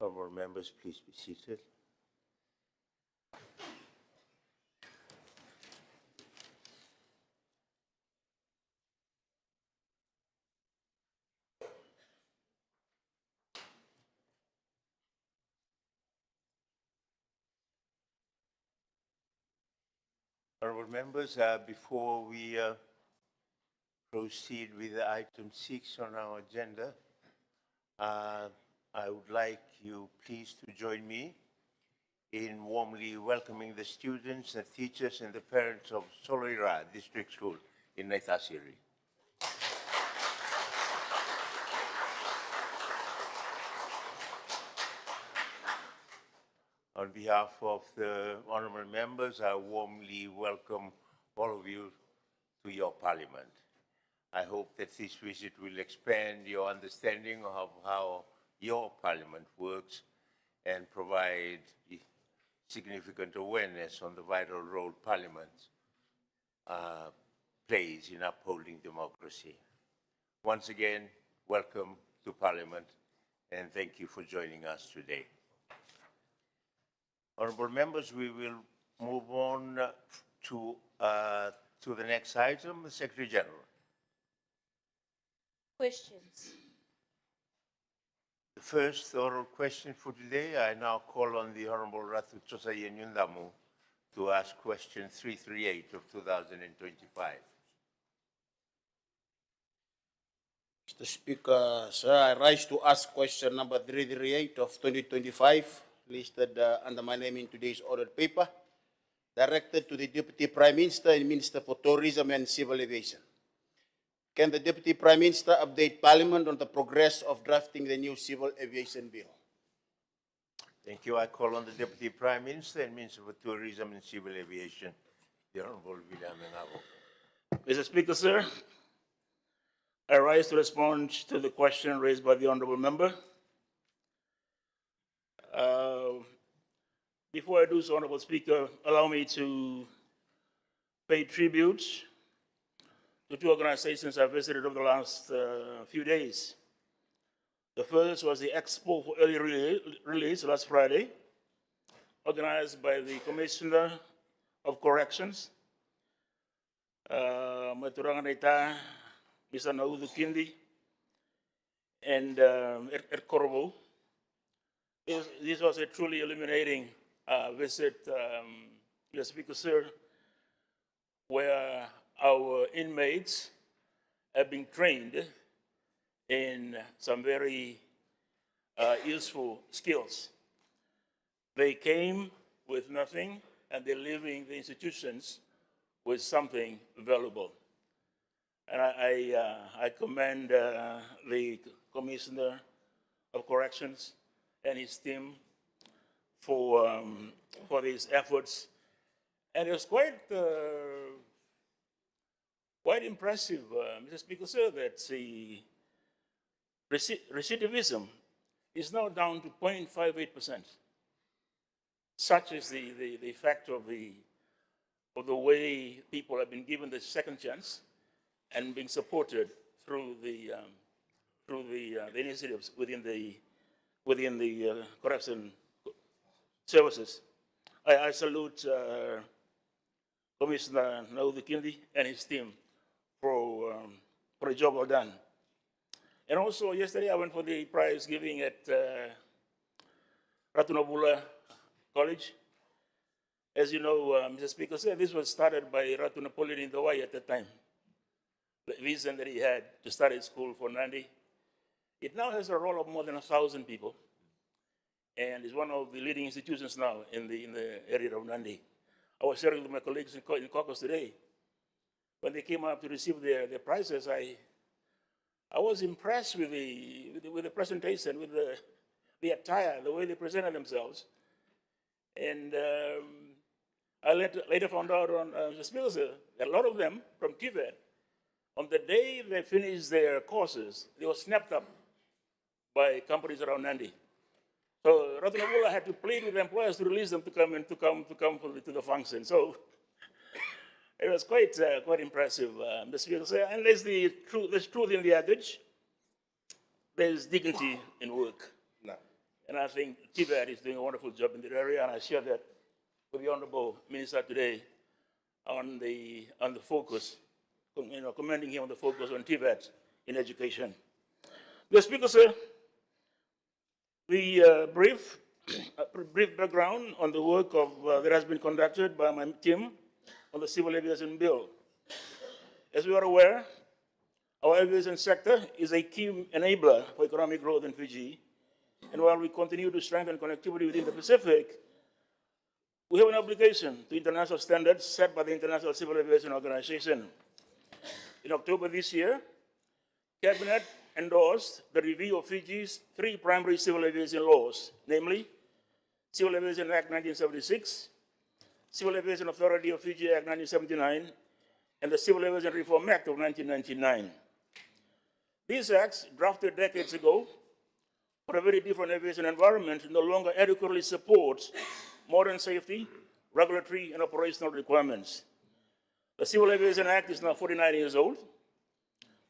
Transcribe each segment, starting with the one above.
Honourable members, please be seated. Honourable members, before we proceed with item 6 on our agenda, I would like you please to join me in warmly welcoming the students and teachers and the parents of Solera District School in Naitasiri. On behalf of the honourable members, I warmly welcome all of you to your parliament. I hope that this visit will expand your understanding of how your parliament works and provide significant awareness on the vital role parliament plays in upholding democracy. Once again, welcome to parliament and thank you for joining us today. Honourable members, we will move on to the next item, the Secretary General. Questions. The first oral question for today, I now call on the Honourable Ratu Tosai Nyundamu to ask question 338 of 2025. Mr. Speaker, sir, I rise to ask question number 338 of 2025, listed under my name in today's ordered paper, directed to the Deputy Prime Minister and Minister for Tourism and Civil Aviation. Can the Deputy Prime Minister update Parliament on the progress of drafting the new Civil Aviation Bill? Thank you. I call on the Deputy Prime Minister and Minister for Tourism and Civil Aviation, the Honourable William Ngabo. Mr. Speaker, sir, I rise to respond to the question raised by the Honourable Member. Before I do so, Honourable Speaker, allow me to pay tribute to two organizations I visited over the last few days. The first was the Expo for Early Release last Friday, organized by the Commissioner of Corrections, Maturanganeta, Mr. Naudu Kindi, and Corvo. This was a truly illuminating visit, Mr. Speaker, sir, where our inmates have been trained in some very useful skills. They came with nothing and they're leaving the institutions with something valuable. And I commend the Commissioner of Corrections and his team for these efforts. And it was quite impressive, Mr. Speaker, sir, that the recidivism is now down to 0.58%. Such is the effect of the way people have been given the second chance and being supported through the initiatives within the correction services. I salute Commissioner Naudu Kindi and his team for a job well done. And also yesterday I went for the prize giving at Ratunabula College. As you know, Mr. Speaker, sir, this was started by Ratu Napoleon in Hawaii at that time. The vision that he had to start a school for Nandi. It now has a roll of more than 1,000 people, and is one of the leading institutions now in the area of Nandi. I was sharing with my colleagues in caucus today. When they came up to receive their prizes, I was impressed with the presentation, with the attire, the way they presented themselves. And I later found out on the Speaker, that a lot of them from TVET, on the day they finished their courses, they were snapped up by companies around Nandi. So Ratunabula had to plead with employers to release them to come to the function. So it was quite impressive, Mr. Speaker. And there's truth in the adage. There's dignity in work. No. And I think TVET is doing a wonderful job in that area, and I share that with the Honorable Minister today on the focus, commending him on the focus on TVET in education. The Speaker, sir, the brief background on the work that has been conducted by my team on the Civil Aviation Bill. As we are aware, our aviation sector is a key enabler for economic growth in Fiji. And while we continue to strengthen connectivity within the Pacific, we have an obligation to international standards set by the International Civil Aviation Organization. In October this year, Cabinet endorsed the review of Fiji's 3 primary civil aviation laws, namely Civil Aviation Act 1976, Civil Aviation Authority of Fiji Act 1979, and the Civil Aviation Reform Act of 1999. These acts, drafted decades ago for a very different aviation environment, no longer adequately support modern safety, regulatory, and operational requirements. The Civil Aviation Act is now 49 years old.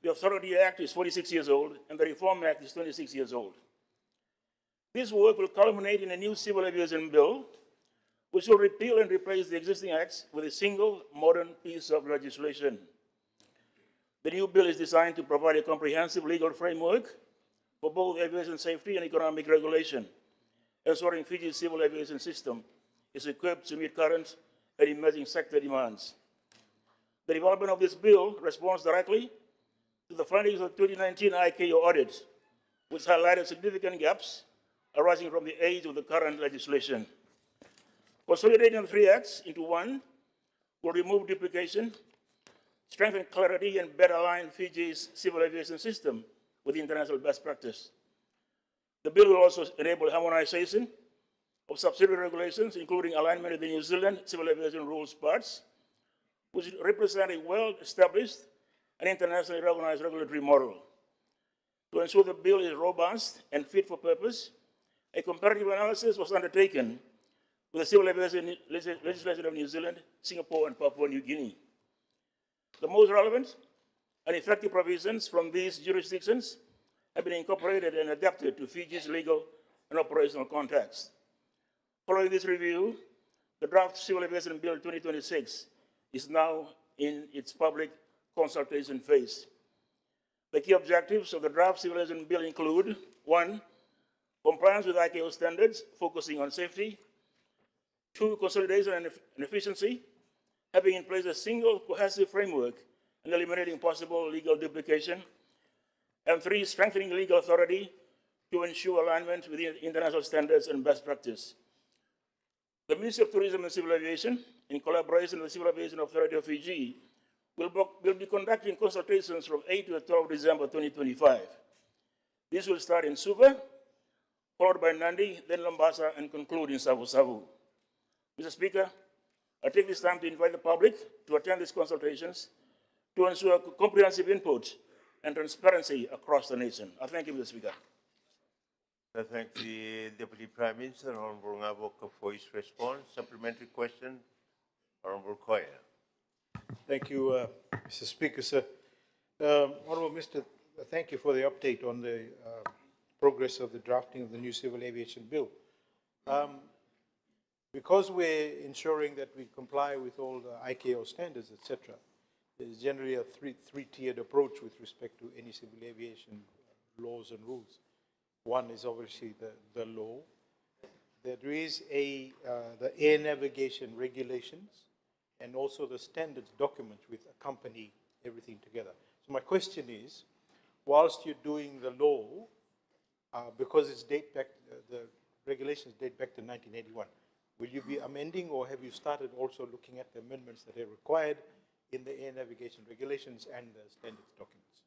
The Authority Act is 46 years old, and the Reform Act is 26 years old. This work will culminate in a new civil aviation bill, which will repeal and replace the existing acts with a single modern piece of legislation. The new bill is designed to provide a comprehensive legal framework for both aviation safety and economic regulation, ensuring Fiji's civil aviation system is equipped to meet current and emerging sector demands. The development of this bill responds directly to the findings of the 2019 ICAO audit, which highlighted significant gaps arising from the age of the current legislation. Consolidating the 3 acts into one will remove duplication, strengthen clarity, and better align Fiji's civil aviation system with international best practice. The bill will also enable harmonization of subsidiary regulations, including alignment with the New Zealand Civil Aviation Rules parts, which represent a well-established and internationally recognized regulatory model. To ensure the bill is robust and fit for purpose, a comparative analysis was undertaken with the civil aviation legislation of New Zealand, Singapore, and Papua New Guinea. The most relevant and effective provisions from these jurisdictions have been incorporated and adapted to Fiji's legal and operational context. Following this review, the draft Civil Aviation Bill 2026 is now in its public consultation phase. The key objectives of the draft Civil Aviation Bill include: 1, compliance with ICAO standards, focusing on safety; 2, consolidation and efficiency, having in place a single cohesive framework and eliminating possible legal duplication; and 3, strengthening legal authority to ensure alignment with international standards and best practice. The Ministry of Tourism and Civil Aviation, in collaboration with the Civil Aviation Authority of Fiji, will be conducting consultations from 8 to 12 December 2025. This will start in Suva, followed by Nandi, then Lombasa, and conclude in Savu Savu. Mr. Speaker, I take this time to invite the public to attend these consultations to ensure comprehensive input and transparency across the nation. I thank you, Mr. Speaker. I thank the Deputy Prime Minister, Honorable Ngavoka, for his response. Supplementary question, Honorable Koya. Thank you, Mr. Speaker, sir. Honorable Minister, thank you for the update on the progress of the drafting of the new Civil Aviation Bill. Because we're ensuring that we comply with all the ICAO standards, etc., there's generally a three-tiered approach with respect to any civil aviation laws and rules. One is obviously the law. There is the air navigation regulations and also the standards document which accompany everything together. So my question is, whilst you're doing the law, because it's the regulations date back to 1981, will you be amending, or have you started also looking at the amendments that are required in the air navigation regulations and the standards documents?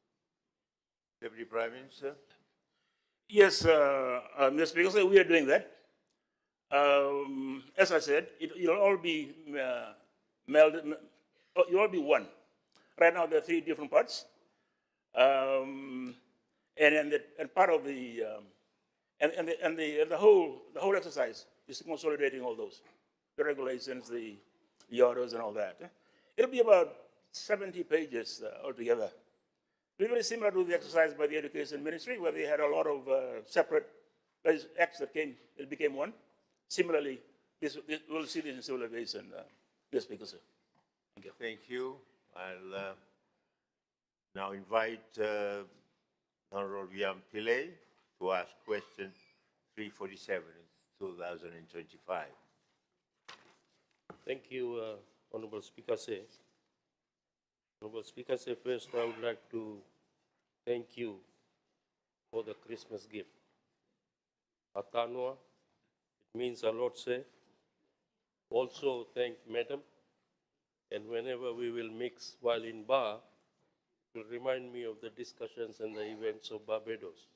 Deputy Prime Minister. Yes, Mr. Speaker, so we are doing that. As I said, it'll all be melded, it'll all be one. Right now, there are 3 different parts. And part of the whole exercise is consolidating all those, the regulations, the orders, and all that. It'll be about 70 pages altogether. Very similar to the exercise by the Education Ministry, where they had a lot of separate Those acts that came, it became one. Similarly, we'll see this in civil aviation, Mr. Speaker, sir. Thank you. Thank you. I'll now invite Honorable William Pillay to ask question 347 in 2025. Thank you, Honorable Speaker. Honorable Speaker, first I would like to thank you for the Christmas gift. Atanua, it means a lot, sir. Also thank Madam, and whenever we will mix while in bar, it will remind me of the discussions and the events of Barbados.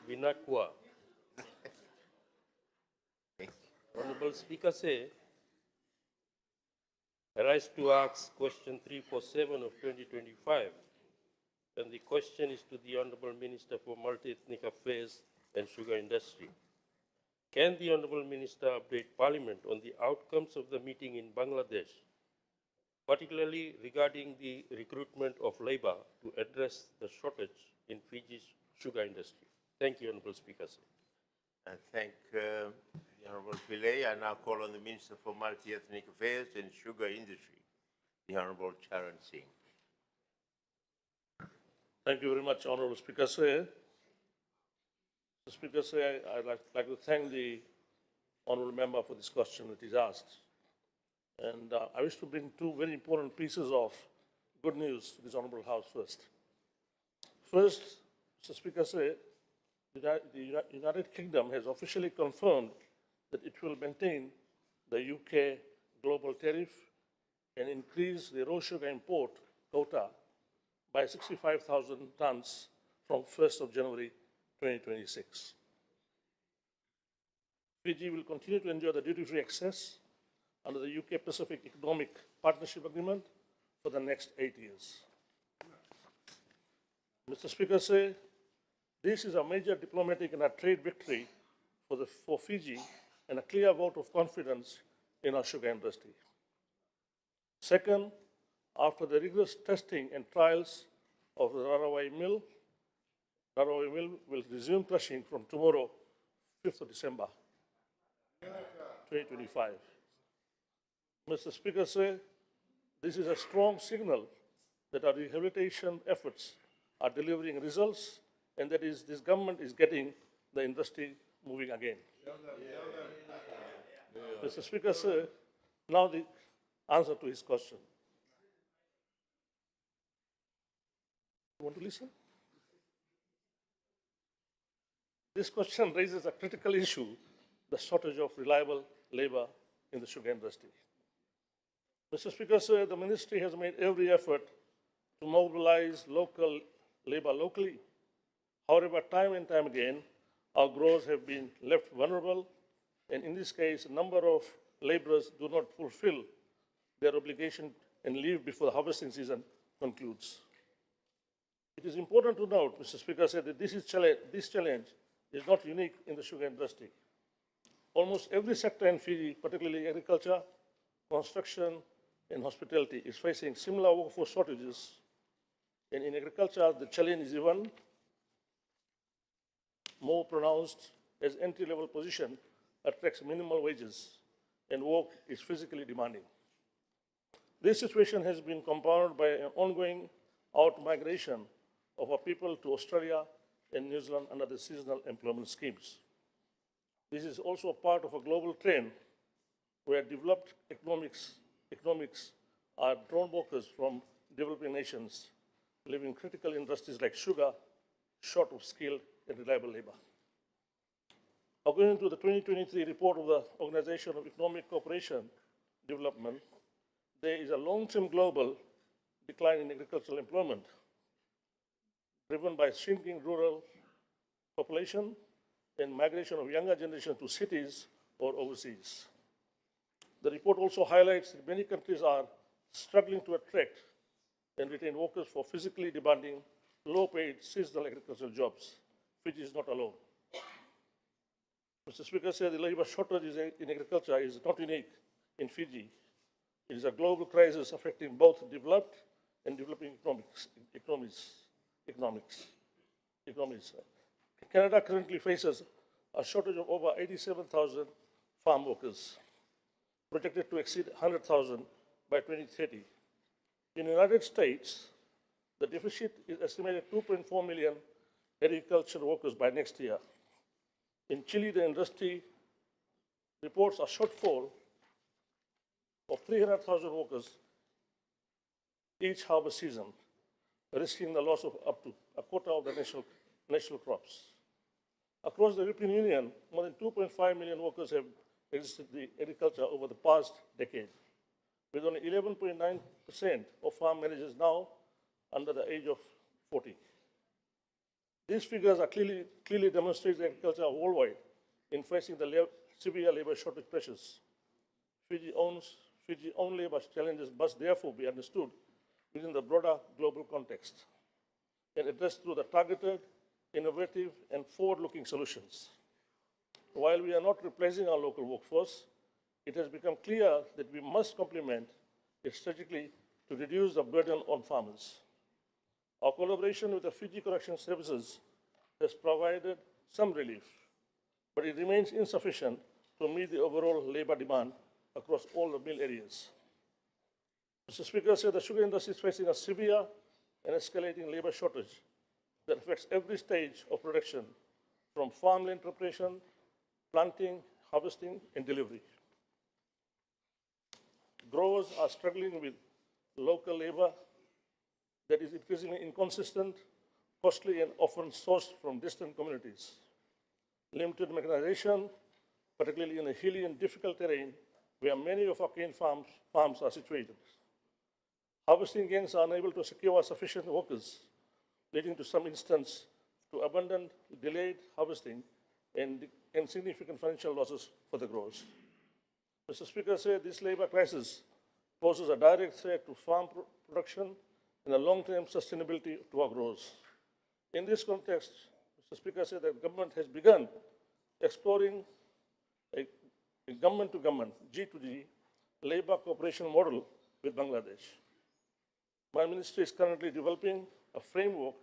Binakwa. Honorable Speaker, I rise to ask question 347 of 2025, and the question is to the Honorable Minister for Multi-Ethnic Affairs and Sugar Industry. Can the Honorable Minister update Parliament on the outcomes of the meeting in Bangladesh, particularly regarding the recruitment of labor to address the shortage in Fiji's sugar industry? Thank you, Honorable Speaker. I thank the Honorable Pillay. I now call on the Minister for Multi-Ethnic Affairs and Sugar Industry, the Honorable Charan Singh. Thank you very much, Honorable Speaker. Mr. Speaker, I'd like to thank the Honorable Member for this question that he's asked. And I wish to bring two very important pieces of good news to this Honorable House first. First, Mr. Speaker, the United Kingdom has officially confirmed that it will maintain the UK global tariff and increase the raw sugar import quota by 65,000 tons from 1st of January 2026. Fiji will continue to enjoy the duty-free access under the UK Pacific Economic Partnership Agreement for the next 8 years. Mr. Speaker, this is a major diplomatic and a trade victory for Fiji and a clear vote of confidence in our sugar industry. Second, after the rigorous testing and trials of the Rarawai mill will resume crushing from tomorrow, 5th of December, 2025. Mr. Speaker, this is a strong signal that our rehabilitation efforts are delivering results and that this government is getting the industry moving again. Mr. Speaker, now the answer to his question. You want to listen? This question raises a critical issue, the shortage of reliable labor in the sugar industry. Mr. Speaker, the ministry has made every effort to mobilize local labor locally. However, time and time again, our growers have been left vulnerable, and in this case, a number of laborers do not fulfill their obligation and leave before the harvesting season concludes. It is important to note, Mr. Speaker, that this challenge is not unique in the sugar industry. Almost every sector in Fiji, particularly agriculture, construction, and hospitality, is facing similar workforce shortages. And in agriculture, the challenge is even more pronounced as entry-level position attracts minimal wages and work is physically demanding. This situation has been compounded by an ongoing out-migration of our people to Australia and New Zealand under the seasonal employment schemes. This is also a part of a global trend where developed economics are drawn workers from developing nations, leaving critical industries like sugar short of skilled and reliable labor. According to the 2023 report of the Organization of Economic Cooperation Development, there is a long-term global decline in agricultural employment, driven by shrinking rural population and migration of younger generation to cities or overseas. The report also highlights that many countries are struggling to attract and retain workers for physically demanding, low-paid seasonal agricultural jobs. Fiji is not alone. Mr. Speaker, the labor shortage in agriculture is not unique in Fiji. It is a global crisis affecting both developed and developing economies. Canada currently faces a shortage of over 87,000 farm workers, projected to exceed 100,000 by 2030. In the United States, the deficit is estimated 2.4 million agricultural workers by next year. In Chile, the industry reports a shortfall of 300,000 workers each harvest season, risking the loss of up to a quarter of the national crops. Across the European Union, more than 2.5 million workers have existed in agriculture over the past decade, with only 11.9% of farm managers now under the age of 40. These figures are clearly demonstrate that agriculture worldwide in facing the severe labor shortage pressures. Fiji's own labor challenges must therefore be understood within the broader global context and addressed through the targeted, innovative, and forward-looking solutions. While we are not replacing our local workforce, it has become clear that we must complement it strategically to reduce the burden on farmers. Our collaboration with the Fiji Correction Services has provided some relief, but it remains insufficient to meet the overall labor demand across all the mill areas. Mr. Speaker, the sugar industry is facing a severe and escalating labor shortage that affects every stage of production, from farmland preparation, planting, harvesting, and delivery. Growers are struggling with local labor that is increasingly inconsistent, costly, and often sourced from distant communities. Limited mechanization, particularly in a hilly and difficult terrain where many of our cane farms are situated. Harvesting gangs are unable to secure sufficient workers, leading to some instances to abundant, delayed harvesting and significant financial losses for the growers. Mr. Speaker, this labor crisis poses a direct threat to farm production and the long-term sustainability to our growers. In this context, Mr. Speaker, the government has begun exploring a government-to-government, G2G, labor cooperation model with Bangladesh. My ministry is currently developing a framework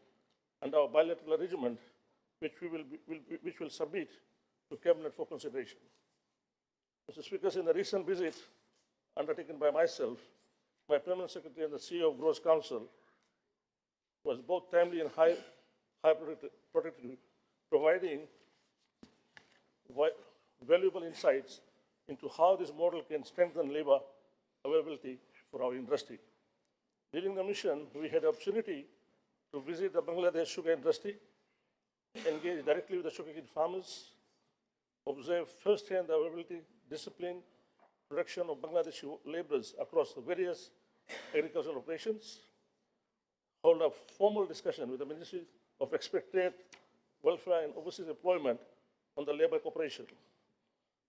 under our bilateral arrangement, which will submit to Cabinet for consideration. Mr. Speaker, in the recent visit undertaken by myself, my Permanent Secretary and the CEO of Growers Council was both timely and high protective, providing valuable insights into how this model can strengthen labor availability for our industry. During the mission, we had the opportunity to visit the Bangladesh sugar industry, engage directly with the sugarcane farmers, observe firsthand the availability, discipline, production of Bangladeshi laborers across the various agricultural operations, hold a formal discussion with the Ministry of Expatriate Welfare and Overseas Employment on the labor cooperation.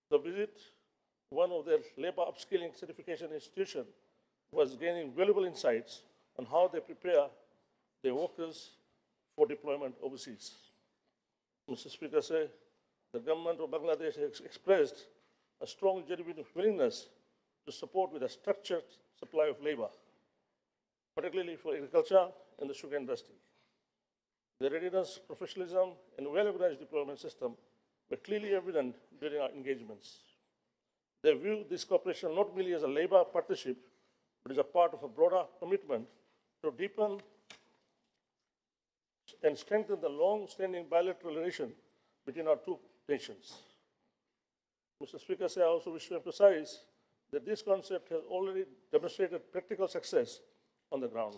The visit, one of their labor upskilling certification institution, was gaining valuable insights on how they prepare their workers for deployment overseas. Mr. Speaker, the government of Bangladesh has expressed a strong, genuine willingness to support with a structured supply of labor, particularly for agriculture and the sugar industry. The readiness, professionalism, and well-organized deployment system were clearly evident during our engagements. They view this cooperation not merely as a labor partnership, but as a part of a broader commitment to deepen and strengthen the long-standing bilateral relation between our two nations. Mr. Speaker, I also wish to emphasize that this concept has already demonstrated practical success on the ground.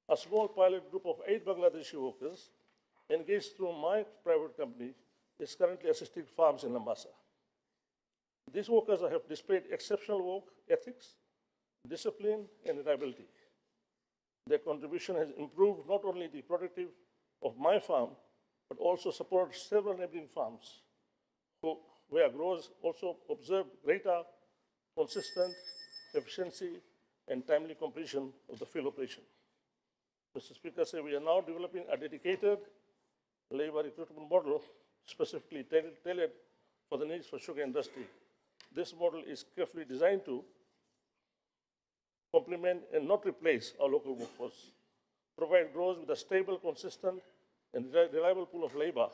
A small pilot group of 8 Bangladeshi workers engaged through my private company is currently assisting farms in Lambasa. These workers have displayed exceptional work ethics, discipline, and reliability. Their contribution has improved not only the productivity of my farm, but also supported several neighboring farms where growers also observed greater consistent efficiency and timely completion of the field operation. Mr. Speaker, we are now developing a dedicated labor recruitment model specifically tailored for the needs for sugar industry. This model is carefully designed to complement and not replace our local workforce, provide growers with a stable, consistent, and reliable pool of labor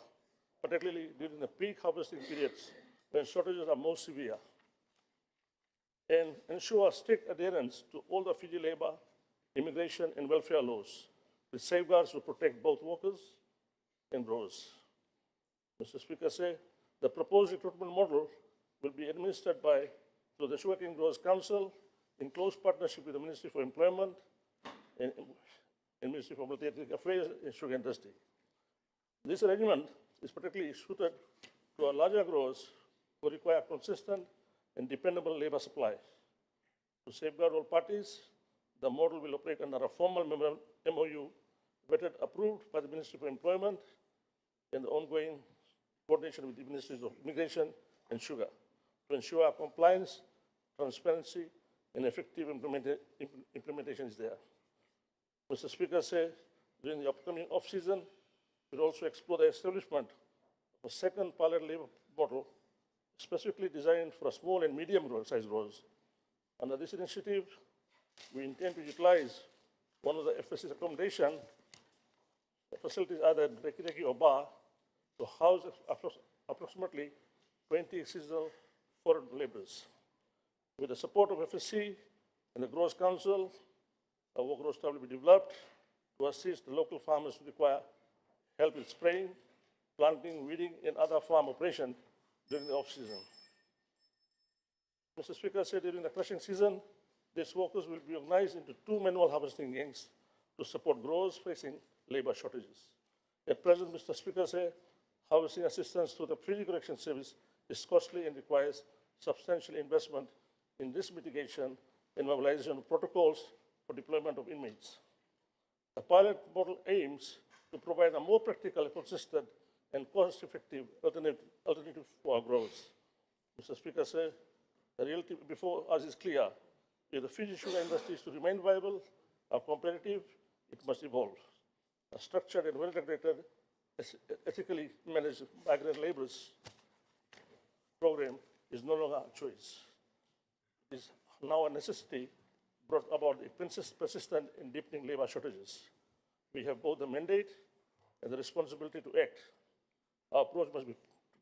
particularly during the peak harvesting periods when shortages are most severe, and ensure strict adherence to all the Fiji labor, immigration, and welfare laws, with safeguards to protect both workers and growers. Mr. Speaker, the proposed recruitment model will be administered through the Sugarcane Growers Council in close partnership with the Ministry for Employment and Ministry for Multi-Ethnic Affairs and Sugar Industry. This arrangement is particularly suited to our larger growers who require consistent and dependable labor supply. To safeguard all parties, the model will operate under a formal MOU vetted, approved by the Ministry for Employment and the ongoing coordination with the Ministries of Immigration and Sugar to ensure compliance, transparency, and effective implementation is there. Mr. Speaker, during the upcoming off-season, we'll also explore the establishment of a second pilot labor model specifically designed for small and medium-sized growers. Under this initiative, we intend to utilize one of the FSC's accommodation facilities, either Reki or bar, to house approximately 20 seasonal foreign laborers. With the support of FSC and the Growers Council, a work roster will be developed to assist the local farmers who require help with spraying, planting, weeding, and other farm operations during the off-season. Mr. Speaker, during the crushing season, these workers will be organized into 2 manual harvesting gangs to support growers facing labor shortages. At present, Mr. Speaker, harvesting assistance through the Fiji Correction Service is costly and requires substantial investment in risk mitigation and mobilization of protocols for deployment of inmates. The pilot model aims to provide a more practical, consistent, and cost-effective alternative for our growers. Mr. Speaker, the reality before us is clear. If the Fiji sugar industry is to remain viable or competitive, it must evolve. A structured and well-integrated, ethically managed migrant laborers program is no longer a choice. It is now a necessity brought about the persistent and deepening labor shortages. We have both the mandate and the responsibility to act. Our approach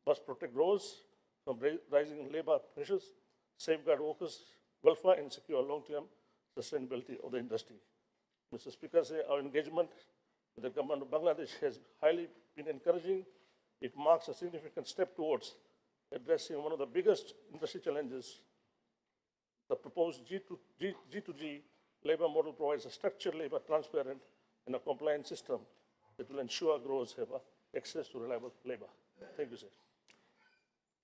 must protect growers from rising labor pressures, safeguard workers' welfare, and secure long-term sustainability of the industry. Mr. Speaker, our engagement with the government of Bangladesh has highly been encouraging. It marks a significant step towards addressing one of the biggest industry challenges. The proposed G2G labor model provides a structured labor, transparent, and a compliant system that will ensure growers have access to reliable labor. Thank you, sir.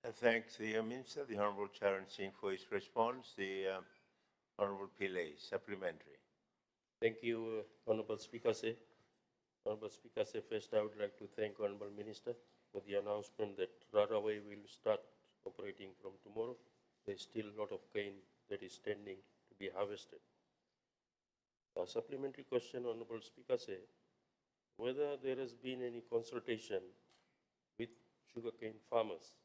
I thank the Minister, the Honorable Charan Singh, for his response. The Honorable Pillay, supplementary. Thank you, Honorable Speaker. Honorable Speaker, first I would like to thank Honorable Minister for the announcement that Raraway will start operating from tomorrow. There is still a lot of cane that is standing to be harvested. A supplementary question, Honorable Speaker, whether there has been any consultation with sugarcane farmers,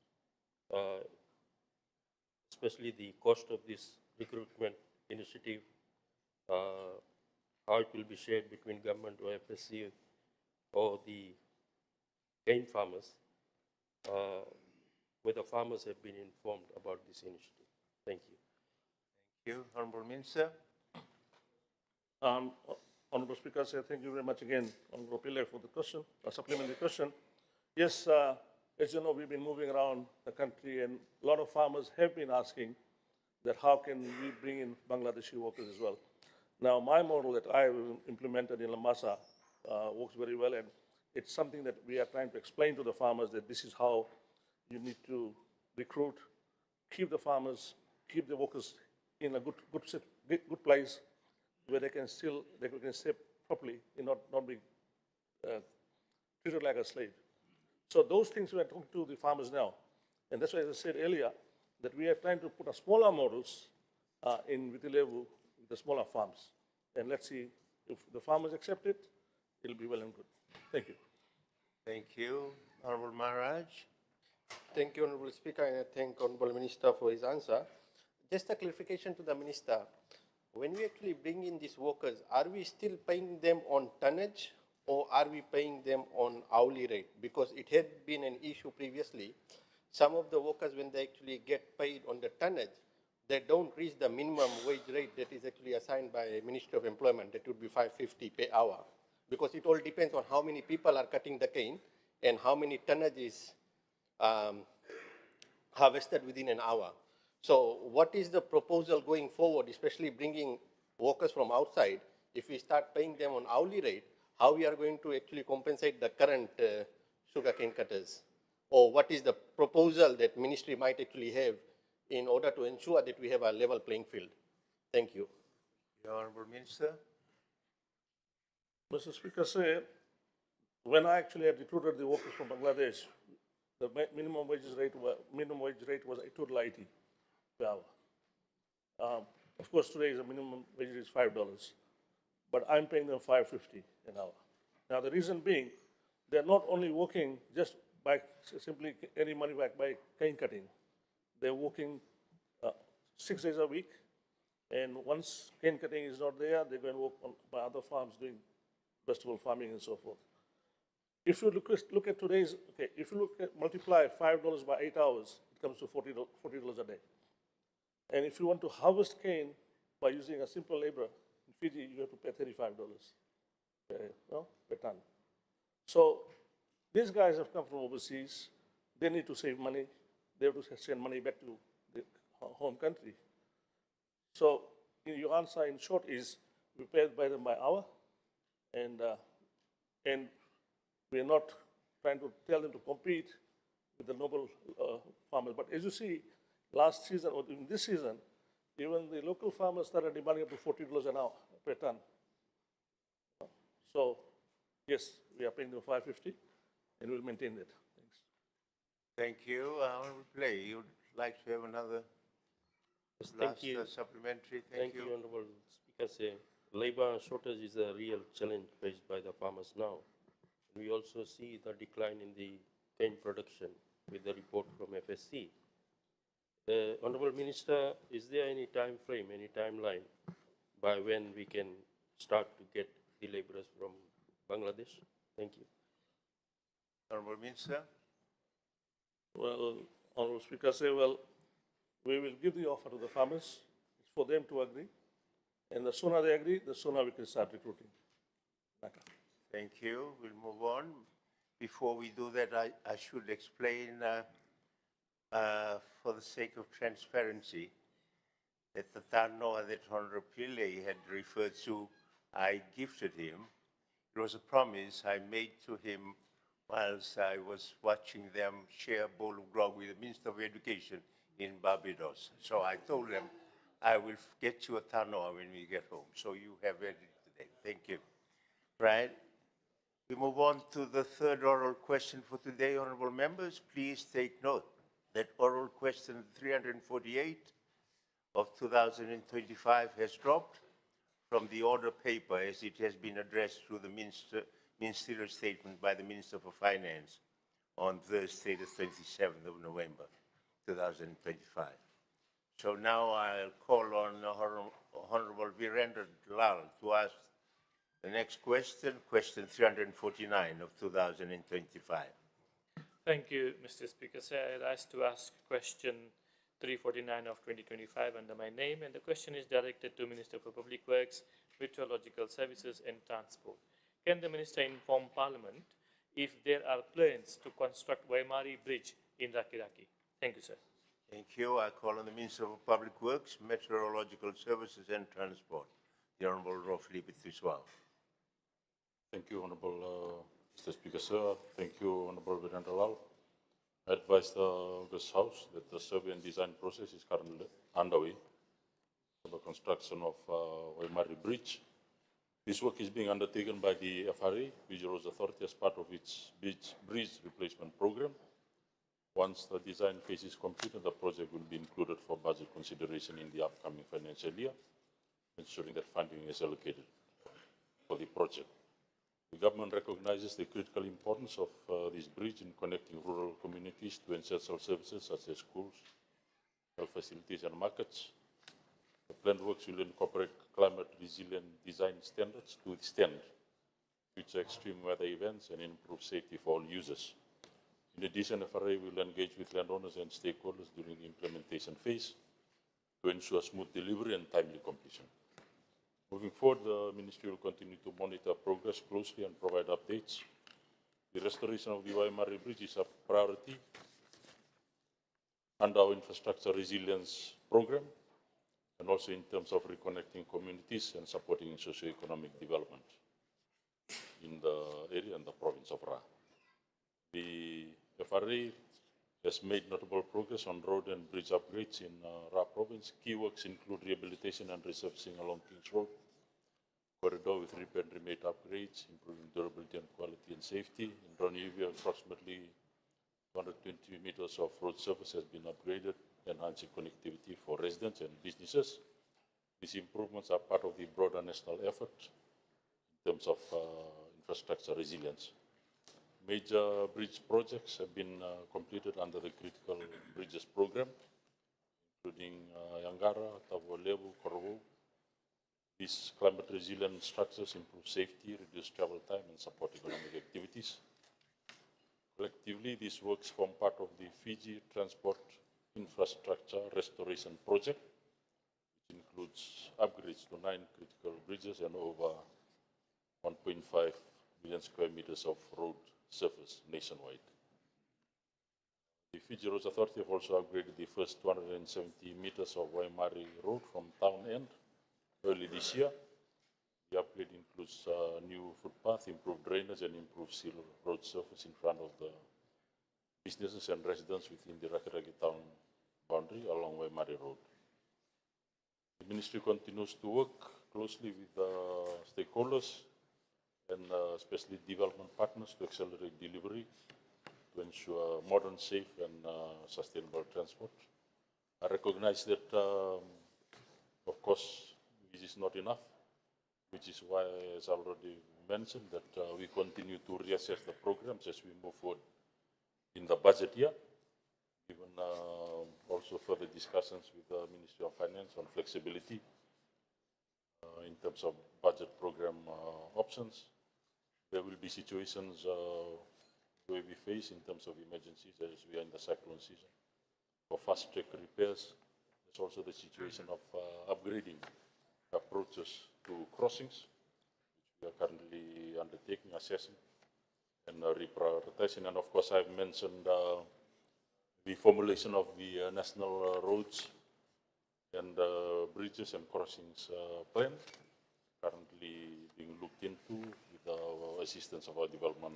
especially the cost of this recruitment initiative, how it will be shared between government or FSC or the cane farmers, whether farmers have been informed about this initiative. Thank you. Thank you. Honorable Minister. Honorable Speaker, thank you very much again, Honorable Pillay, for the question, a supplementary question. Yes, as you know, we've been moving around the country, and a lot of farmers have been asking that how can we bring in Bangladeshi workers as well. Now, my model that I implemented in Lamasa works very well, and it's something that we are trying to explain to the farmers that this is how you need to recruit, keep the farmers, keep the workers in a good place where they can stay properly and not be treated like a slave. So those things we are talking to the farmers now. And that's why, as I said earlier, that we are trying to put a smaller models in Vitilevu, the smaller farms. And let's see if the farmers accept it, it'll be well and good. Thank you. Thank you. Honorable Maharaj. Thank you, Honorable Speaker, and I thank Honorable Minister for his answer. Just a clarification to the Minister. When we actually bring in these workers, are we still paying them on tonnage or are we paying them on hourly rate? Because it had been an issue previously. Some of the workers, when they actually get paid on the tonnage, they don't reach the minimum wage rate that is actually assigned by Ministry of Employment. That would be 550 per hour. Because it all depends on how many people are cutting the cane and how many tonnage is harvested within an hour. So what is the proposal going forward, especially bringing workers from outside? If we start paying them on hourly rate, how we are going to actually compensate the current sugarcane cutters? Or what is the proposal that ministry might actually have in order to ensure that we have a level playing field? Thank you. The Honorable Minister. Mr. Speaker, sir, when I actually had recruited the workers from Bangladesh, the minimum wage rate was 8.80 per hour. Of course, today the minimum wage is $5, but I'm paying them $5.50 an hour. Now, the reason being, they're not only working just by simply earning money back by cane cutting. They're working 6 days a week, and once cane cutting is not there, they go and work by other farms doing vegetable farming and so forth. If you look at today's, okay, if you multiply $5 by 8 hours, it comes to $40 a day. And if you want to harvest cane by using a simple labor in Fiji, you have to pay $35 per ton. So these guys have come from overseas. They need to save money. They have to send money back to the home country. So your answer, in short, is we pay by them by hour, and we are not trying to tell them to compete with the noble farmers. But as you see, last season or in this season, even the local farmers started demanding up to $40 an hour per ton. So yes, we are paying them $5.50, and we'll maintain that. Thanks. Thank you. Honorable Play, you'd like to have another Yes, thank you. supplementary? Thank you, Honorable Speaker. Sir. Labor shortage is a real challenge faced by the farmers now. We also see the decline in the cane production with the report from FSC. Honorable Minister, is there any time frame, any timeline by when we can start to get the laborers from Bangladesh? Thank you. Honorable Minister. Well, Honorable Speaker, say, well, we will give the offer to the farmers. It's for them to agree. And the sooner they agree, the sooner we can start recruiting. Thank you. We'll move on. Before we do that, I should explain, for the sake of transparency, that the tanoa that Honorable Pillay had referred to, I gifted him. It was a promise I made to him whilst I was watching them share a bowl of grog with the Minister of Education in Barbados. So I told them, I will get you a tanoa when we get home. So you have it today. Thank you. Right. We move on to the third oral question for today. Honorable members, please take note that oral question 348 of 2025 has dropped from the order paper as it has been addressed through the ministerial statement by the Minister for Finance on Thursday, the 27th of November, 2025. So now I'll call on Honorable Virendra Lal to ask the next question, question 349 of 2025. Thank you, Mr. Speaker. Sir, I'd like to ask question 349 of 2025 under my name, and the question is directed to Minister for Public Works, Meteorological Services and Transport. Can the Minister inform Parliament if there are plans to construct Waimari Bridge in Rakiraki? Thank you, sir. Thank you. I call on the Minister for Public Works, Meteorological Services and Transport, the Honorable Rofli Bitwiswal. Thank you, Honorable Mr. Speaker, sir. Thank you, Honorable Virendra Lal. I advise this House that the survey and design process is currently underway for the construction of Waimari Bridge. This work is being undertaken by the FRA, Visual Roads Authority, as part of its bridge replacement program. Once the design phase is completed, the project will be included for budget consideration in the upcoming financial year, ensuring that funding is allocated for the project. The government recognizes the critical importance of this bridge in connecting rural communities to essential services such as schools, health facilities and markets. The planned works will incorporate climate resilient design standards to withstand future extreme weather events and improve safety for all users. In addition, FRA will engage with landowners and stakeholders during the implementation phase to ensure smooth delivery and timely completion. Moving forward, the Ministry will continue to monitor progress closely and provide updates. The restoration of the Waimari Bridge is a priority under our infrastructure resilience program, and also in terms of reconnecting communities and supporting socio-economic development in the area and the province of Ra. The FRA has made notable progress on road and bridge upgrades in Ra province. Key works include rehabilitation and resurfacing along Kings Road corridor with repair and remade upgrades, improving durability and quality and safety. In Ronivia, approximately 220 meters of road surface has been upgraded, enhancing connectivity for residents and businesses. These improvements are part of the broader national effort in terms of infrastructure resilience. Major bridge projects have been completed under the Critical Bridges Program, including Yangara, Tavolevu, Korvo. These climate resilient structures improve safety, reduce travel time, and support economic activities. Collectively, these works form part of the Fiji Transport Infrastructure Restoration Project, which includes upgrades to 9 critical bridges and over 1.5 million square meters of road surface nationwide. The Fiji Roads Authority have also upgraded the first 270 meters of Waimari Road from town end early this year. The upgrade includes new footpath, improved drainage, and improved seal road surface in front of the businesses and residents within the Rakiraki town boundary along Waimari Road. The Ministry continues to work closely with stakeholders and especially development partners to accelerate delivery to ensure modern, safe, and sustainable transport. I recognize that, of course, this is not enough, which is why, as I already mentioned, that we continue to reassess the programs as we move forward in the budget year, given also further discussions with the Ministry of Finance on flexibility in terms of budget program options. There will be situations where we face in terms of emergencies as we are in the cyclone season. For fast-track repairs, there's also the situation of upgrading approaches to crossings, which we are currently undertaking, assessing, and reprioritizing. And of course, I've mentioned the formulation of the national roads and bridges and crossings plan, currently being looked into with the assistance of our development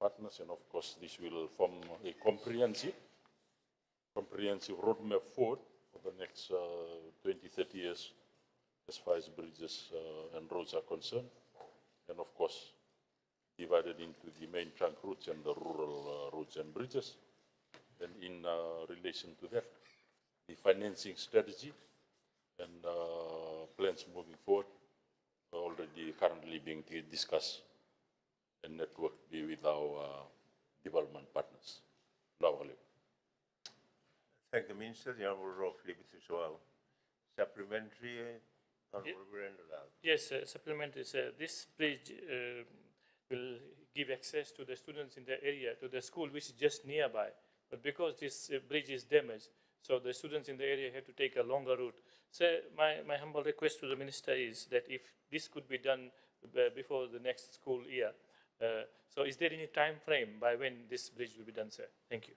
partners. And of course, this will form a comprehensive roadmap forward for the next 20-30 years as far as bridges and roads are concerned, and of course divided into the main trunk routes and the rural roads and bridges. And in relation to that, the financing strategy and plans moving forward are already currently being discussed and networked with our development partners. Thank the Minister. The Honourable Rolf Libet as well. Supplementary, Honourable Brenda. Yes, supplementary. This bridge will give access to the students in the area, to the school which is just nearby. But because this bridge is damaged, so the students in the area have to take a longer route. So my humble request to the Minister is that if this could be done before the next school year, so is there any time frame by when this bridge will be done, sir? Thank you.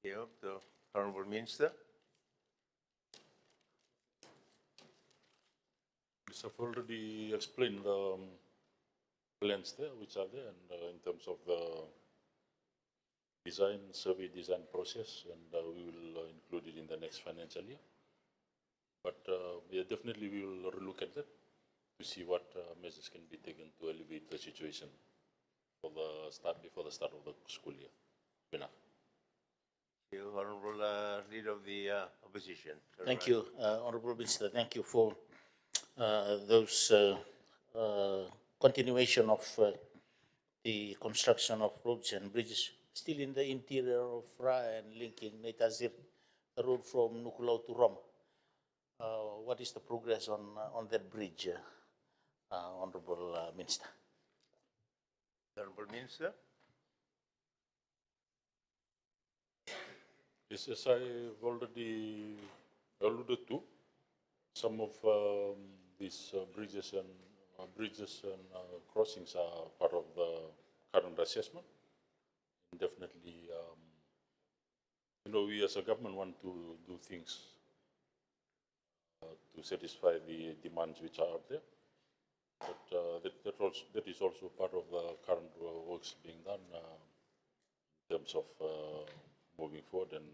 Yeah, the Honourable Minister. I've already explained the plans there, which are there, and in terms of the design, survey design process, and we will include it in the next financial year. But yeah, definitely we will look at that to see what measures can be taken to alleviate the situation for before the start of the school year. Bina. You, Honourable Leader of the Opposition. Thank you, Honourable Minister. Thank you for those continuation of the construction of roads and bridges still in the interior of Ra and linking Netazir, the road from Nukulau to Roma. What is the progress on that bridge, Honourable Minister? Honorable Minister. Yes, as I've already alluded to, some of these bridges and crossings are part of the current assessment. And definitely, we as a government want to do things to satisfy the demands which are out there. But that is also part of the current works being done in terms of moving forward, and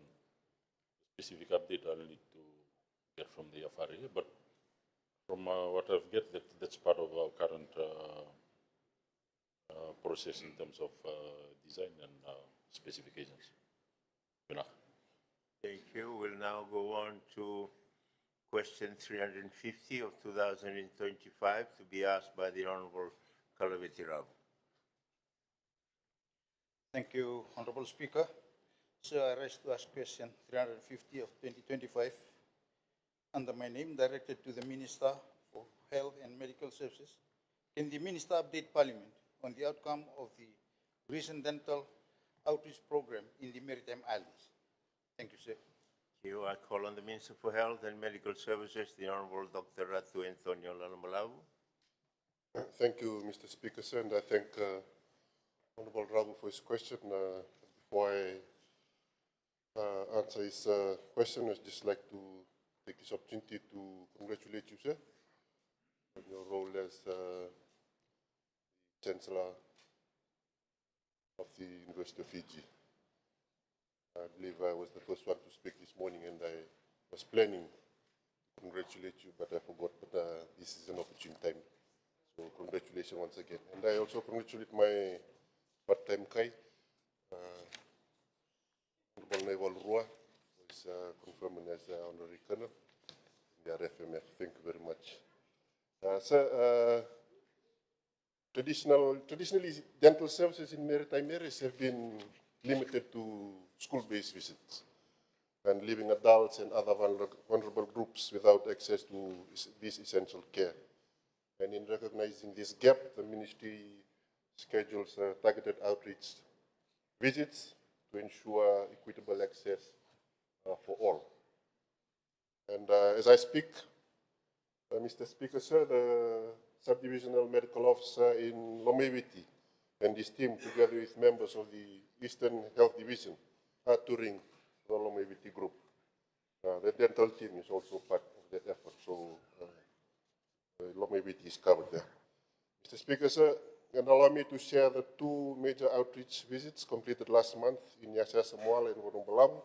specific update I'll need to get from the FRA. But from what I've get, that's part of our current process in terms of design and specifications. Thank you. We'll now go on to question 350 of 2025 to be asked by the Honorable Kalaveti Rabu. Thank you, Honorable Speaker. So I rise to ask question 350 of 2025 under my name, directed to the Minister for Health and Medical Services. Can the Minister update Parliament on the outcome of the recent dental outreach program in the Maritime Islands? Thank you, sir. Thank you. I call on the Minister for Health and Medical Services, the Honorable Dr. Ratu Antonio Lalambalavu. Thank you, Mr. Speaker, sir, and I thank Honorable Rabu for his question. Before I answer his question, I'd just like to take this opportunity to congratulate you, sir, on your role as Chancellor of the University of Fiji. I believe I was the first one to speak this morning, and I was planning to congratulate you, but I forgot. But this is an opportune time. So congratulations once again. And I also congratulate my part-time Kai, Honorable Naval Rua, who is confirmed as Honorary Colonel in the RFMF. Thank you very much. Sir, traditionally, dental services in maritime areas have been limited to school-based visits, and leaving adults and other vulnerable groups without access to this essential care. And in recognizing this gap, the Ministry schedules targeted outreach visits to ensure equitable access for all. And as I speak, Mr. Speaker, sir, the Subdivisional Medical Officer in Lomewiti and his team, together with members of the Eastern Health Division, are touring the Lomewiti group. The dental team is also part of that effort, so Lomewiti is covered there. Mr. Speaker, sir, and allow me to share the two major outreach visits completed last month in Yasa Samoala and Wurumbalam.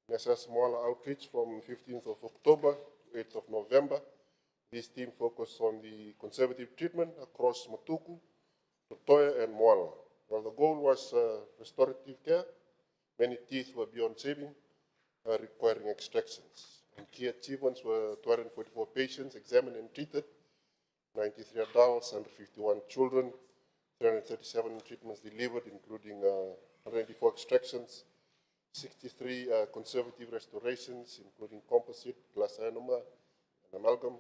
Yasa Samoala outreach from 15th of October to 8th of November. This team focused on the conservative treatment across Matuku, Totoya, and Moala. While the goal was restorative care, many teeth were beyond saving, requiring extractions. And key achievements were 244 patients examined and treated, 93 adults and 51 children, 337 treatments delivered, including 184 extractions, 63 conservative restorations, including composite, glass ionomer, and amalgam,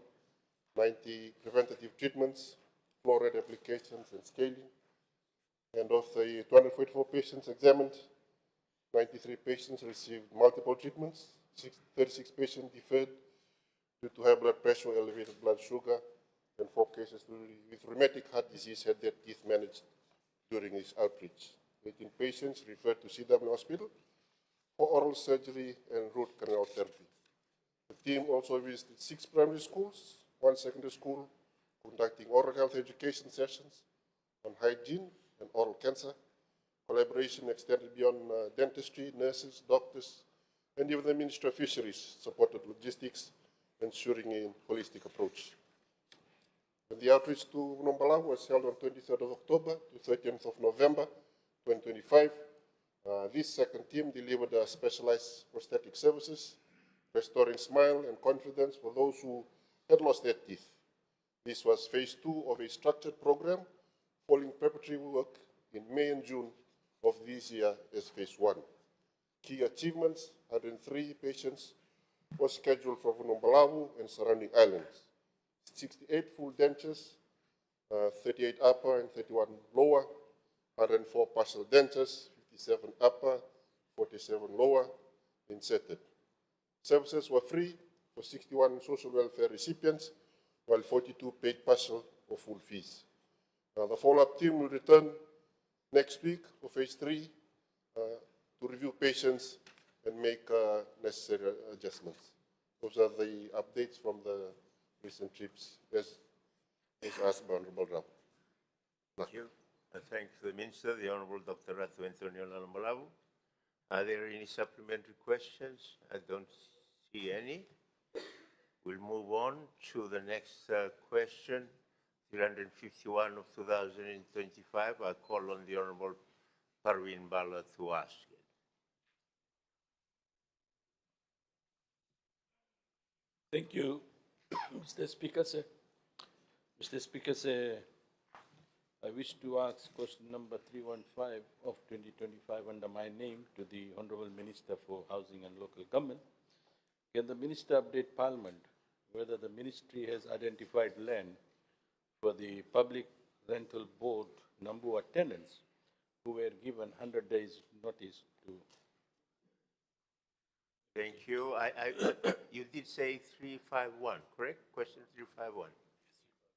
90 preventative treatments, fluoride applications, and scaling. And of the 244 patients examined, 93 patients received multiple treatments, 36 patients deferred due to high blood pressure, elevated blood sugar, and 4 cases with rheumatic heart disease had their teeth managed during this outreach. 18 patients referred to CW Hospital for oral surgery and root canal therapy. The team also visited 6 primary schools, 1 secondary school, conducting oral health education sessions on hygiene and oral cancer. Collaboration extended beyond dentistry, nurses, doctors, and even the Ministry of Fisheries supported logistics, ensuring a holistic approach. And the outreach to Nombala was held on 23rd of October to 13th of November 2025. This second team delivered specialized prosthetic services, restoring smile and confidence for those who had lost their teeth. This was phase 2 of a structured program, following preparatory work in May and June of this year as phase 1. Key achievements: 103 patients were scheduled for Vunombalawu and surrounding islands. 68 full dentures, 38 upper and 31 lower, 104 partial dentures, 57 upper, 47 lower inserted. Services were free for 61 social welfare recipients, while 42 paid partial or full fees. The follow-up team will return next week for phase 3 to review patients and make necessary adjustments. Those are the updates from the recent trips, as asked by Honorable Rao. Thank you. I thank the Minister, the Honorable Dr. Ratu Antonio Lalambalavu. Are there any supplementary questions? I don't see any. We'll move on to the next question, 351 of 2025. I call on the Honorable Parveen Bala to ask it. Thank you, Mr. Speaker, sir. Mr. Speaker, sir, I wish to ask question number 315 of 2025 under my name to the Honorable Minister for Housing and Local Government. Can the Minister update Parliament whether the Ministry has identified land for the Public Rental Board Nambua tenants who were given 100 days notice to? Thank you. You did say 351, correct? Question 351.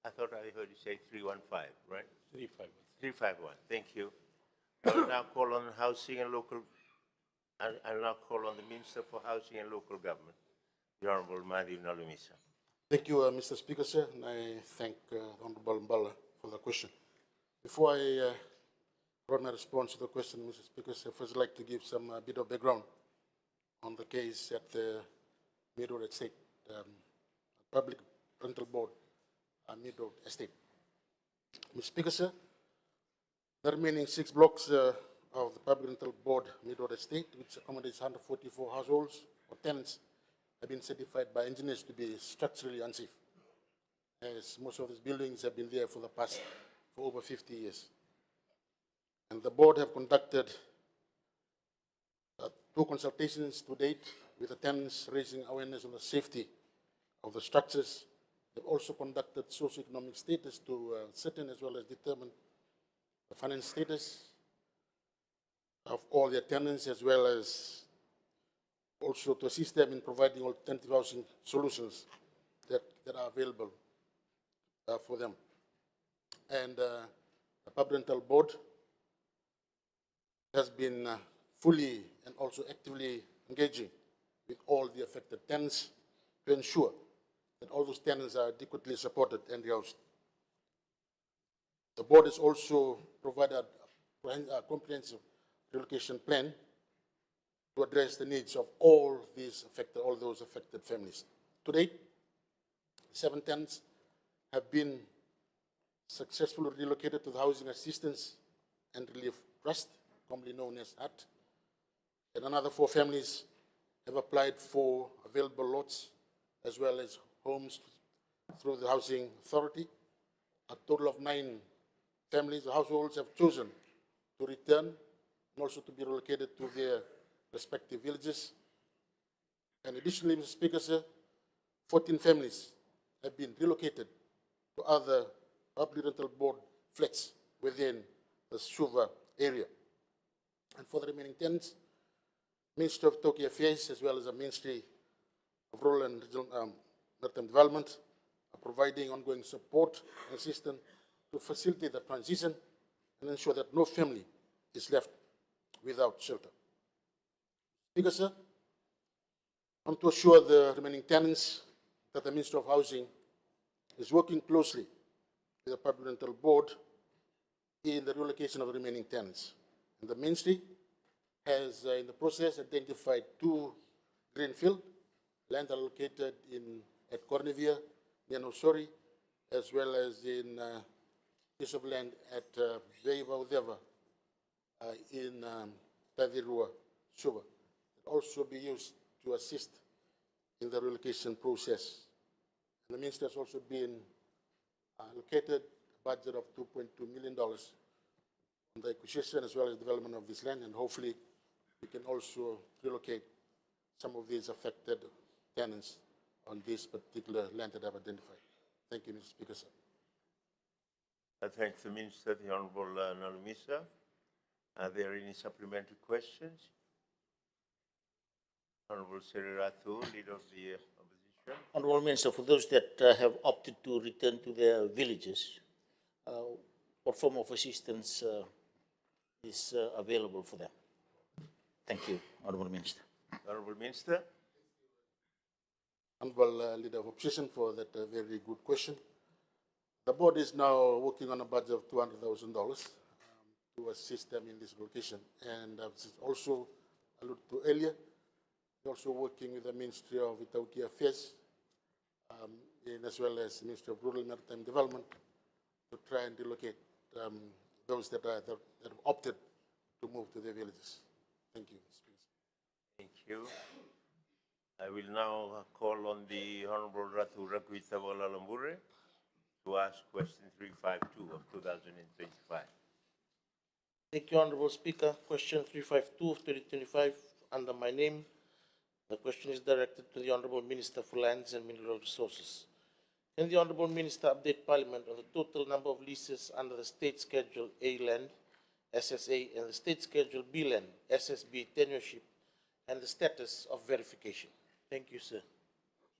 I thought I heard you say 315, right? 351. 351. Thank you. I'll now call on Housing and Local. I'll now call on the Minister for Housing and Local Government, the Honorable Matthew Nalumisa. Thank you, Mr. Speaker, sir, and I thank Honorable Mbala for the question. Before I run my response to the question, Mr. Speaker, sir, first I'd like to give some bit of background on the case at the Meadow Estate, Public Rental Board, Meadow Estate. Mr. Speaker, sir, the remaining 6 blocks of the Public Rental Board, Meadow Estate, which accommodates 144 households or tenants, have been certified by engineers to be structurally unsafe, as most of these buildings have been there for over 50 years. And the board have conducted 2 consultations to date with the tenants, raising awareness on the safety of the structures. They've also conducted socioeconomic status to ascertain as well as determine the finance status of all their tenants, as well as also to assist them in providing alternative housing solutions that are available for them. And the Public Rental Board has been fully and also actively engaging with all the affected tenants to ensure that all those tenants are adequately supported and rehoused. The board has also provided a comprehensive relocation plan to address the needs of all those affected families. To date, 7 tenants have been successfully relocated to the Housing Assistance and Relief Trust, commonly known as HUT, and another 4 families have applied for available lots as well as homes through the Housing Authority. A total of 9 families or households have chosen to return and also to be relocated to their respective villages. And additionally, Mr. Speaker, sir, 14 families have been relocated to other Public Rental Board flats within the Suva area. And for the remaining tenants, Ministry of Tokyo Affairs as well as the Ministry of Rural and Regional Maritime Development are providing ongoing support and assistance to facilitate the transition and ensure that no family is left without shelter. Speaker, sir, I want to assure the remaining tenants that the Ministry of Housing is working closely with the Public Rental Board in the relocation of the remaining tenants. And the Ministry has, in the process, identified 2 greenfield lands located at Cornevia, near Nosori, as well as in piece of land at Veiva Udeva in Tavirua, Suva. It will also be used to assist in the relocation process. And the Ministry has also been allocated a budget of $2.2 million on the acquisition as well as development of this land, and hopefully we can also relocate some of these affected tenants on this particular land that I've identified. Thank you, Mr. Speaker, sir. I thank the Minister, the Honorable Nalumisa. Are there any supplementary questions? Honorable Seri Ratu, Leader of the Opposition. Honorable Minister, for those that have opted to return to their villages, what form of assistance is available for them? Thank you, Honorable Minister. Honorable Minister. Honorable Leader of Opposition for that very good question. The board is now working on a budget of $200,000 to assist them in this location. And as also alluded to earlier, we're also working with the Ministry of Itauki Affairs and as well as the Ministry of Rural and Maritime Development to try and relocate those that have opted to move to their villages. Thank you, Mr. Speaker. Thank you. I will now call on the Honorable Ratu Rakwitawala Lambure to ask question 352 of 2025. Thank you, Honorable Speaker. Question 352 of 2025, under my name. The question is directed to the Honorable Minister for Lands and Mineral Resources. Can the Honorable Minister update Parliament on the total number of leases under the State Schedule A land, SSA, and the State Schedule B land, SSB, tenureship, and the status of verification? Thank you, sir.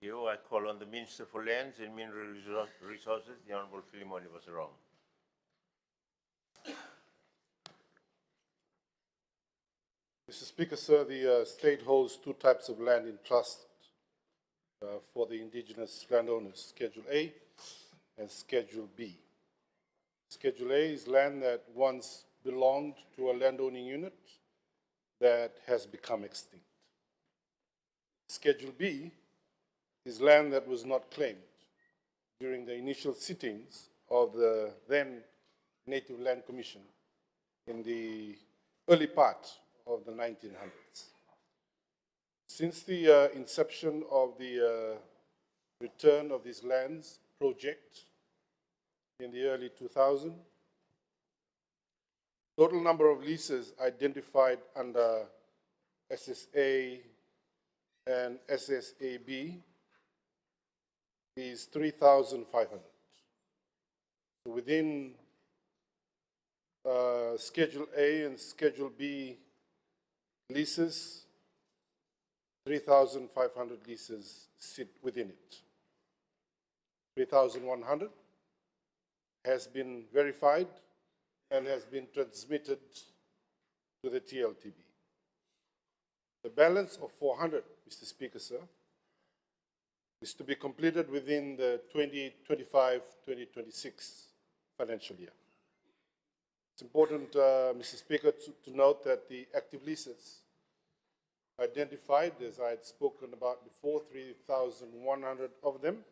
Thank you. I call on the Minister for Lands and Mineral Resources, the Honorable Philemon Ivasarong. Mr. Speaker, sir, the state holds two types of land in trust for the indigenous landowners, Schedule A and Schedule B. Schedule A is land that once belonged to a landowning unit that has become extinct. Schedule B is land that was not claimed during the initial sittings of the then Native Land Commission in the early part of the 1900s. Since the inception of the return of these lands project in the early 2000s, total number of leases identified under SSA and SSAB is 3,500. So within Schedule A and Schedule B leases, 3,500 leases sit within it. 3,100 has been verified and has been transmitted to the TLTB. The balance of 400, Mr. Speaker, sir, is to be completed within the 2025-2026 financial year. It's important, Mr. Speaker, to note that the active leases identified, as I had spoken about before, 3,100 of them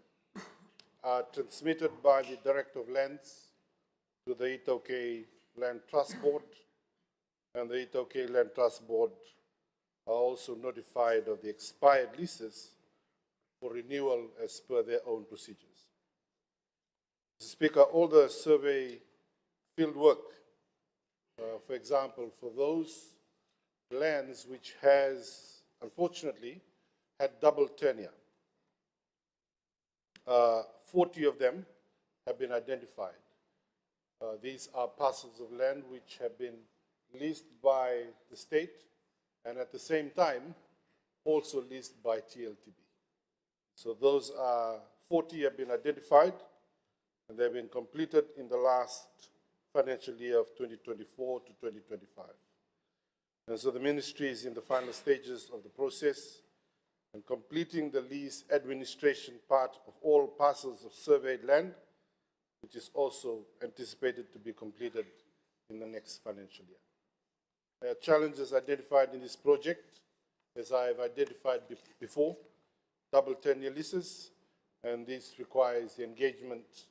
are transmitted by the Director of Lands to the Itoke Land Trust Board, and the Itoke Land Trust Board are also notified of the expired leases for renewal as per their own procedures. Mr. Speaker, all the survey field work, for example, for those lands which has, unfortunately, had double tenure, 40 of them have been identified. These are parcels of land which have been leased by the state and at the same time also leased by TLTB. So those 40 have been identified and they've been completed in the last financial year of 2024 to 2025. And so the ministry is in the final stages of the process and completing the lease administration part of all parcels of surveyed land, which is also anticipated to be completed in the next financial year. There are challenges identified in this project, as I have identified before, double tenure leases, and this requires the engagement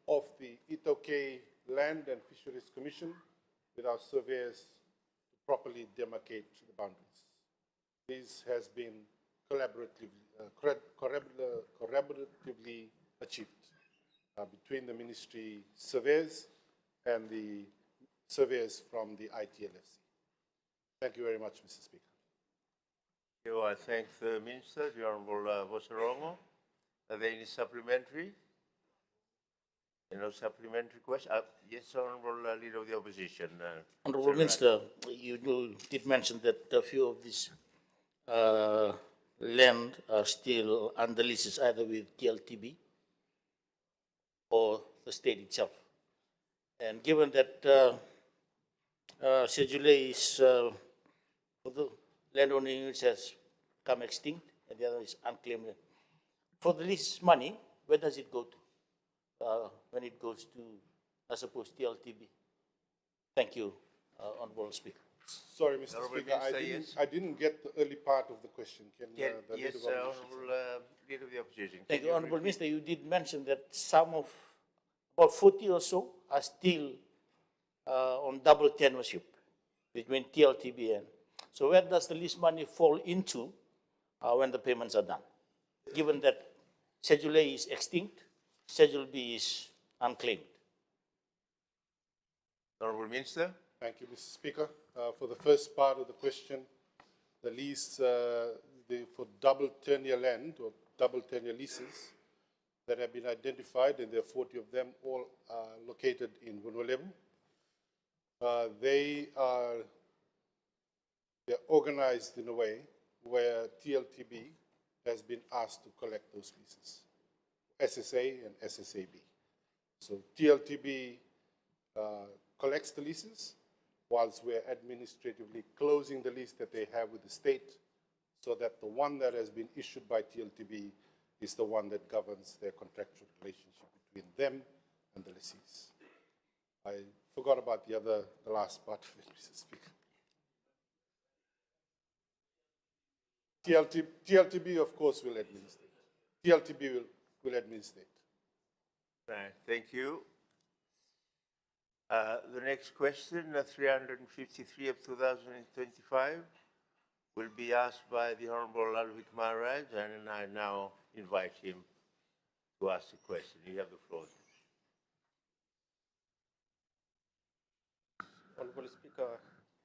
of the Itoke Land and Fisheries Commission with our surveyors to properly demarcate the boundaries. This has been collaboratively achieved between the ministry surveyors and the surveyors from the ITLFC. Thank you very much, Mr. Speaker. Thank you. I thank the Minister, the Honorable Vosarongo. Are there any supplementary? No supplementary question? Yes, Honorable Leader of the Opposition. Honorable Mr. Minister, you did mention that a few of these land are still under leases either with TLTB or the state itself. And given that Schedule A is for the landowner units has become extinct and the other is unclaimed land. For the lease money, where does it go to? When it goes to, I suppose, TLTB. Thank you, Honorable Speaker. Sorry, Mr. Honorable Speaker, Minister, I didn't get the early part of the question. Can Yes, the yes, Leader of the Opposition Honorable Leader of the Opposition. Thank Can you, Honorable repeat? Minister. You did mention that some of, about 40 or so, are still on double tenureship between TLTB and. So where does the lease money fall into when the payments are done? Given that Schedule A is extinct, Schedule B is unclaimed. Honorable Minister. Thank you, Mr. Speaker. For the first part of the question, the lease for double tenure land or double tenure leases that have been identified, and there are 40 of them, all located in Wonolebu. They're organized in a way where TLTB has been asked to collect those leases, SSA and SSAB. So TLTB collects the leases, whilst we're administratively closing the lease that they have with the state, so that the one that has been issued by TLTB is the one that governs their contractual relationship between them and the lessees. I forgot about the last part of it, Mr. Speaker. TLTB, of course, will administrate. TLTB will administrate. Right, thank you. The next question, 353 of 2025, will be asked by the Honorable Alvik Maharaj, and I now invite him to ask the question. You have the floor. Honorable Speaker,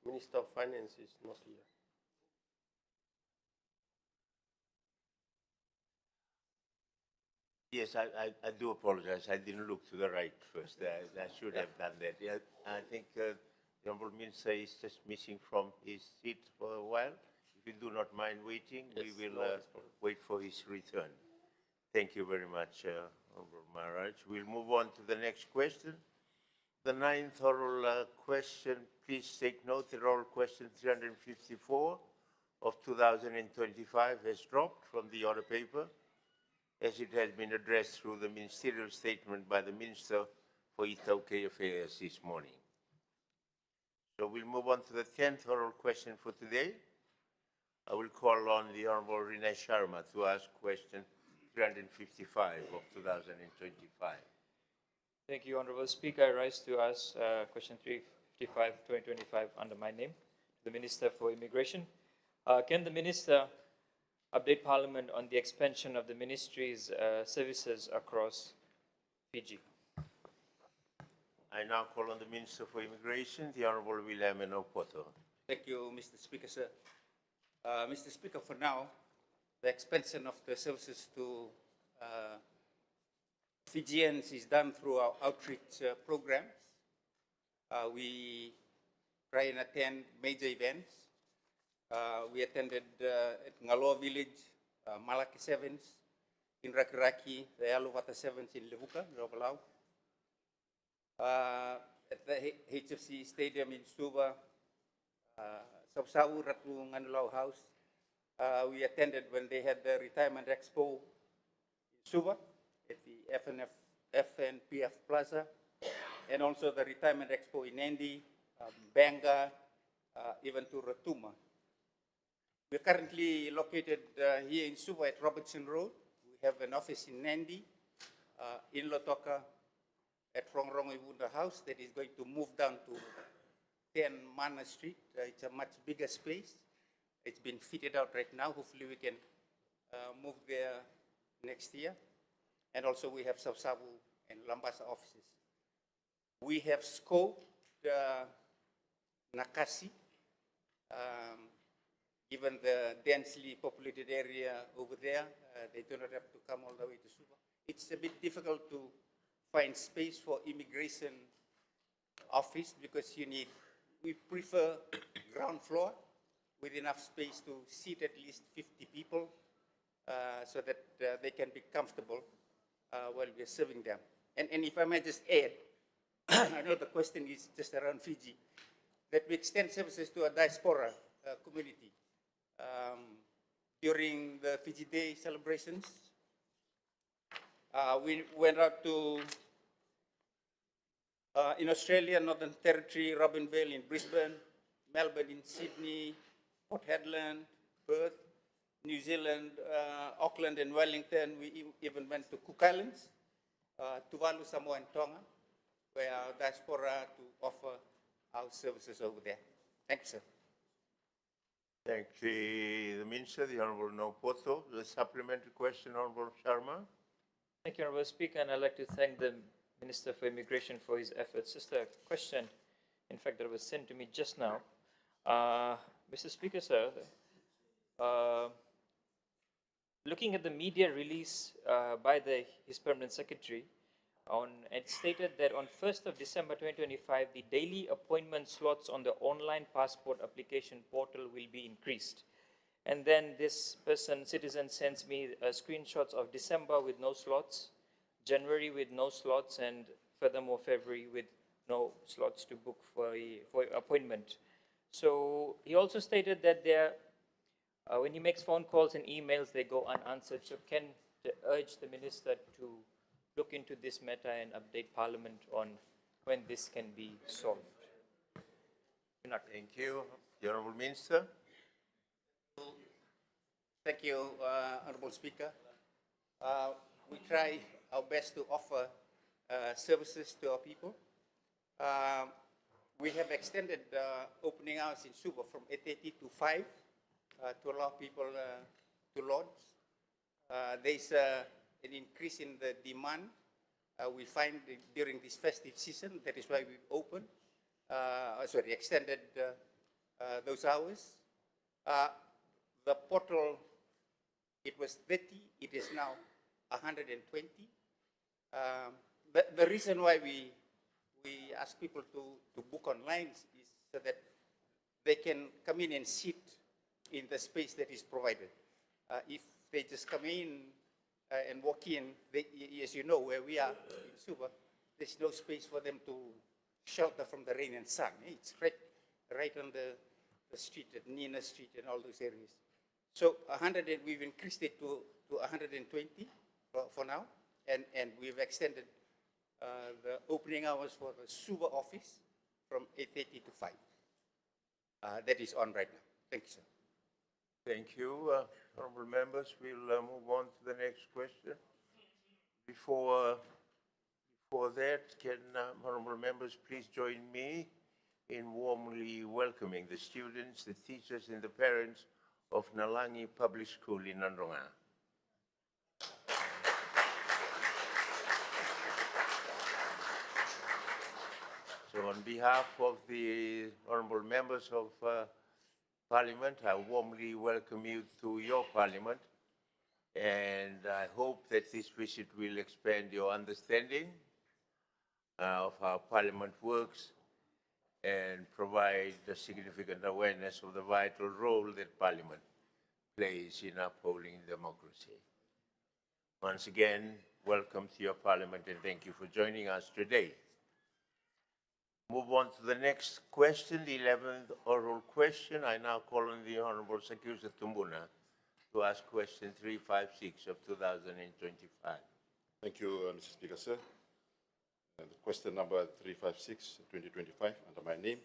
Minister of Finance is not here. Yes, I do apologize. I didn't look to the right first. I should have done that. Yeah, I think the Honorable Minister is just missing from his seat for a while. If you do not mind waiting, Yes, we will no wait for his return. Thank you very much, Honorable Maharaj. We'll move on to the next question. The ninth oral question, please take note that oral question 354 of 2025 has dropped from the order paper, as it has been addressed through the ministerial statement by the Minister for Ethiopian Affairs this morning. So we'll move on to the 10th oral question for today. I will call on the Honorable Rina Sharma to ask question 355 of 2025. Thank you, Honorable Speaker. I rise to ask question 355, 2025 under my name, the Minister for Immigration. Can the Minister update Parliament on the expansion of the Ministry's services across Fiji? I now call on the Minister for Immigration, the Honorable William Opoto. Thank you, Mr. Speaker, sir. Mr. Speaker, for now, the expansion of the services to Fijians is done through our outreach programs. We try and attend major events. We attended at Ngaloa Village, Malaki Sevens, in Rakiraki, the Alovata Sevens in Levuka, Rovalau. At the HFC Stadium in Suva, Sabsau Ratu Nganulau House. We attended when they had the Retirement Expo in Suva at the FNPF Plaza, and also the Retirement Expo in Nandi, Banga, even to Ratuma. We're currently located here in Suva at Robertson Road. We have an office in Nandi, in Lotoka, at Rongrong Ibunda House that is going to move down to 10 Mana Street. It's a much bigger space. It's been fitted out right now. Hopefully we can move there next year. And also we have Sabsabu and Lambasa offices. We have scoped Nakasi, given the densely populated area over there. They do not have to come all the way to Suva. It's a bit difficult to find space for immigration office because we prefer ground floor with enough space to seat at least 50 people so that they can be comfortable while we're serving them. And if I might just add, I know the question is just around Fiji, that we extend services to a diaspora community. During the Fiji Day celebrations, we went out to, in Australia, Northern Territory, Robinvale in Brisbane, Melbourne in Sydney, Port Hedland, Perth, New Zealand, Auckland and Wellington. We even went to Cook Islands, Tuvalu, Samoa and Tonga, where our diaspora to offer our services over there. Thank you, sir. Thank the Minister, the Honourable Nopoto. The supplementary question, Honourable Sharma. Thank you, Honourable Speaker, and I'd like to thank the Minister for Immigration for his efforts. Just a question, in fact, that was sent to me just now. Mr. Speaker, sir, looking at the media release by his Permanent Secretary, it stated that on 1st of December 2025, the daily appointment slots on the online passport application portal will be increased. And then this citizen sends me screenshots of December with no slots, January with no slots, and furthermore February with no slots to book for appointment. So he also stated that when he makes phone calls and emails, they go unanswered. So can urge the Minister to look into this matter and update Parliament on when this can be solved. Thank you. The Honourable Minister. Thank you, Honourable Speaker. We try our best to offer services to our people. We have extended opening hours in Suva from 8:30 to 5 to allow people to lodge. There's an increase in the demand we find during this festive season. That is why we opened, extended those hours. The portal, it was 30, it is now 120. The reason why we ask people to book online is so that they can come in and sit in the space that is provided. If they just come in and walk in, as you know, where we are in Suva, there's no space for them to shelter from the rain and sun. It's right on the street, at Nina Street and all those areas. So we've increased it to 120 for now, and we've extended the opening hours for the Suva office from 8:30 to 5. That is on right now. Thank you, sir. Thank you. Honourable members, we'll move on to the next question. Before that, can honourable members please join me in warmly welcoming the students, the teachers and the parents of Nalangi Public School in Nandronga. So on behalf of the honourable members of Parliament, I warmly welcome you to your Parliament, and I hope that this visit will expand your understanding of how Parliament works and provide a significant awareness of the vital role that Parliament plays in upholding democracy. Once again, welcome to your Parliament and thank you for joining us today. Move on to the next question, the 11th oral question. I now call on the Honourable Sakusa Tumbuna to ask question 356 of 2025. Thank you, Mr. Speaker, sir. And question number 356, 2025, under my name.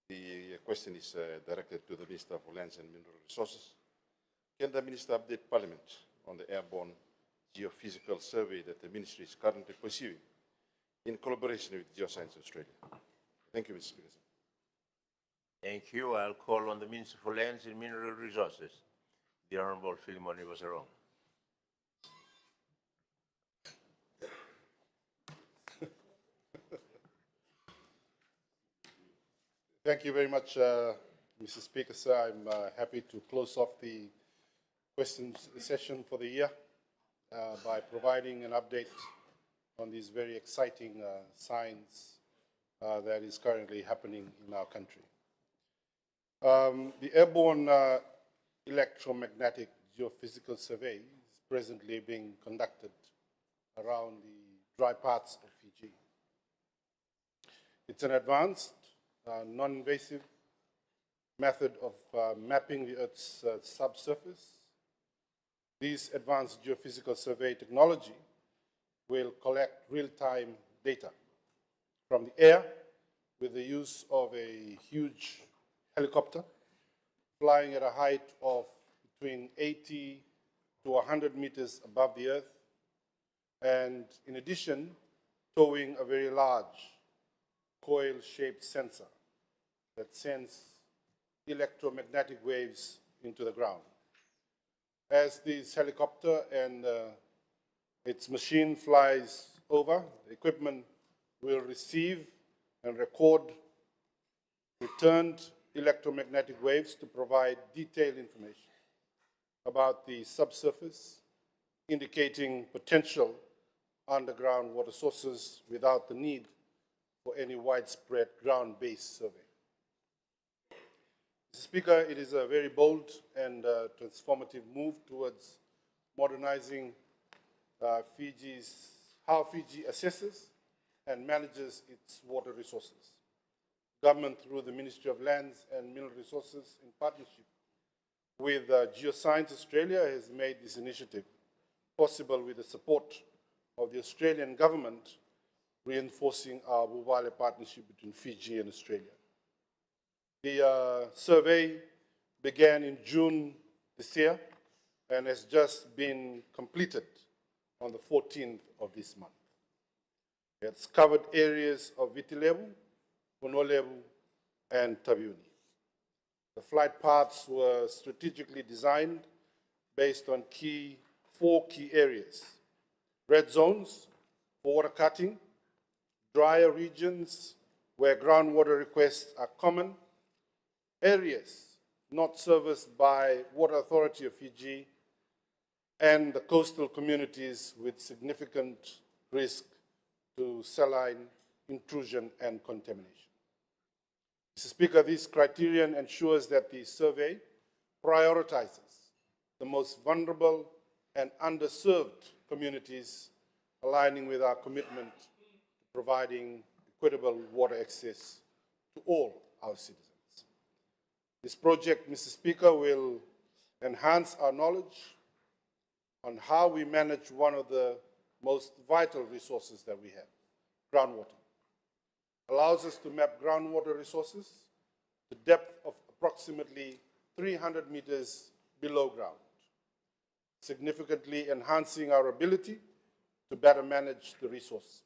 The question is directed to the Minister for Lands and Mineral Resources. Can the Minister update Parliament on the airborne geophysical survey that the Ministry is currently pursuing in collaboration with Geoscience Australia? Thank you, Mr. Speaker. Thank you. I'll call on the Minister for Lands and Mineral Resources, the Honourable Philemon Ivasarong. Thank you very much, Mr. Speaker, sir. I'm happy to close off the questions session for the year by providing an update on this very exciting science that is currently happening in our country. The airborne electromagnetic geophysical survey is presently being conducted around the dry parts of Fiji. It's an advanced, non-invasive method of mapping the Earth's subsurface. This advanced geophysical survey technology will collect real-time data from the air with the use of a huge helicopter flying at a height of between 80 to 100 meters above the Earth, and in addition, towing a very large coil-shaped sensor that sends electromagnetic waves into the ground. As this helicopter and its machine flies over, the equipment will receive and record returned electromagnetic waves to provide detailed information about the subsurface, indicating potential underground water sources without the need for any widespread ground-based survey. Mr. Speaker, it is a very bold and transformative move towards modernizing how Fiji assesses and manages its water resources. Government, through the Ministry of Lands and Mineral Resources, in partnership with Geoscience Australia, has made this initiative possible with the support of the Australian government, reinforcing our Wawale partnership between Fiji and Australia. The survey began in June this year and has just been completed on the 14th of this month. It's covered areas of Vitilevu, Honolevu, and Tabiuni. The flight paths were strategically designed based on four key areas: red zones for water cutting, drier regions where groundwater requests are common, areas not serviced by Water Authority of Fiji, and the coastal communities with significant risk to saline intrusion and contamination. Mr. Speaker, this criterion ensures that the survey prioritizes the most vulnerable and underserved communities, aligning with our commitment to providing equitable water access to all our citizens. This project, Mr. Speaker, will enhance our knowledge on how we manage one of the most vital resources that we have, groundwater. Allows us to map groundwater resources to depth of approximately 300 meters below ground, significantly enhancing our ability to better manage the resource.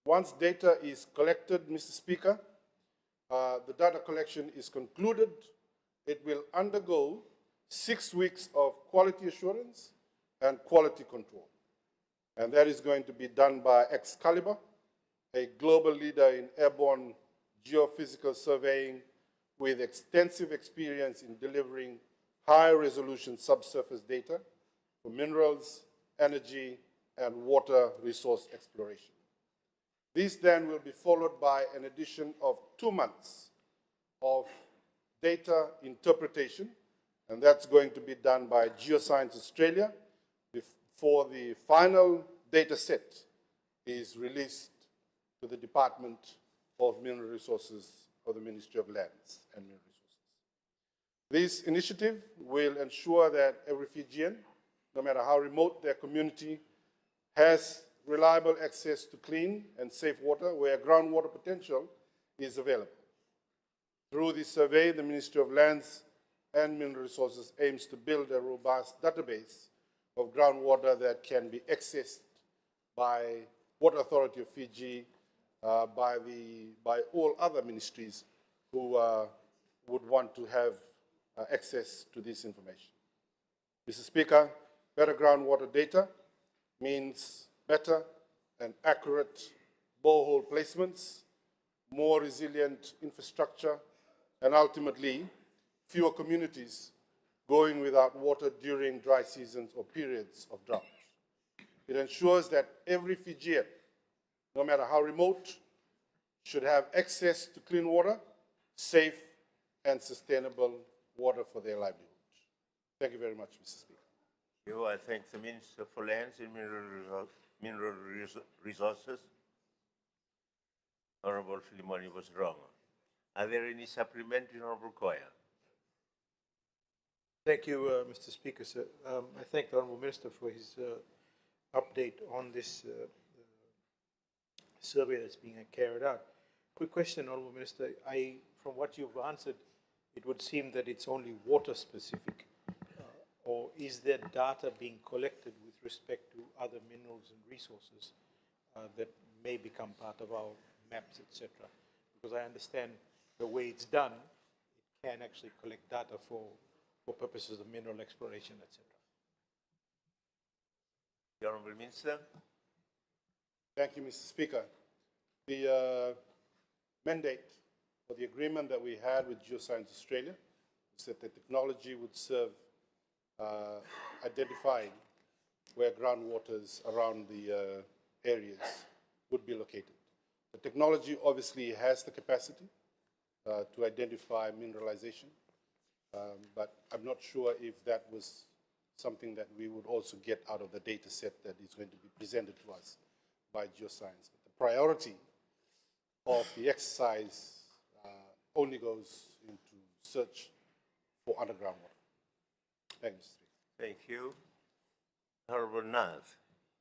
Once data is collected, Mr. Speaker, the data collection is concluded, it will undergo 6 weeks of quality assurance and quality control. And that is going to be done by Excalibur, a global leader in airborne geophysical surveying with extensive experience in delivering high-resolution subsurface data for minerals, energy, and water resource exploration. This then will be followed by an addition of 2 months of data interpretation, and that's going to be done by Geoscience Australia before the final data set is released to the Department of Mineral Resources of the Ministry of Lands and Mineral Resources. This initiative will ensure that every Fijian, no matter how remote their community, has reliable access to clean and safe water where groundwater potential is available. Through this survey, the Ministry of Lands and Mineral Resources aims to build a robust database of groundwater that can be accessed by Water Authority of Fiji, by all other ministries who would want to have access to this information. Mr. Speaker, better groundwater data means better and accurate borehole placements, more resilient infrastructure, and ultimately fewer communities going without water during dry seasons or periods of drought. It ensures that every Fijian, no matter how remote, should have access to clean water, safe and sustainable water for their livelihood. Thank you very much, Mr. Speaker. I thank the Minister for Lands and Mineral Resources. Honorable Filimoni was wrong. Are there any supplementary, Honorable Koya? Thank you, Mr. Speaker, sir. I thank the Honourable Minister for his update on this survey that's being carried out. Quick question, Honourable Minister. From what you've answered, it would seem that it's only water specific. Or is there data being collected with respect to other minerals and resources that may become part of our maps, etc.? Because I understand the way it's done, it can actually collect data for purposes of mineral exploration, etc. The Honourable Minister. Thank you, Mr. Speaker. The mandate or the agreement that we had with Geoscience Australia is that the technology would serve identifying where groundwaters around the areas would be located. The technology obviously has the capacity to identify mineralization, but I'm not sure if that was something that we would also get out of the data set that is going to be presented to us by Geoscience. But the priority of the exercise only goes into search for underground water. Thank you, Mr. Speaker. Thank you. Honorable Nath,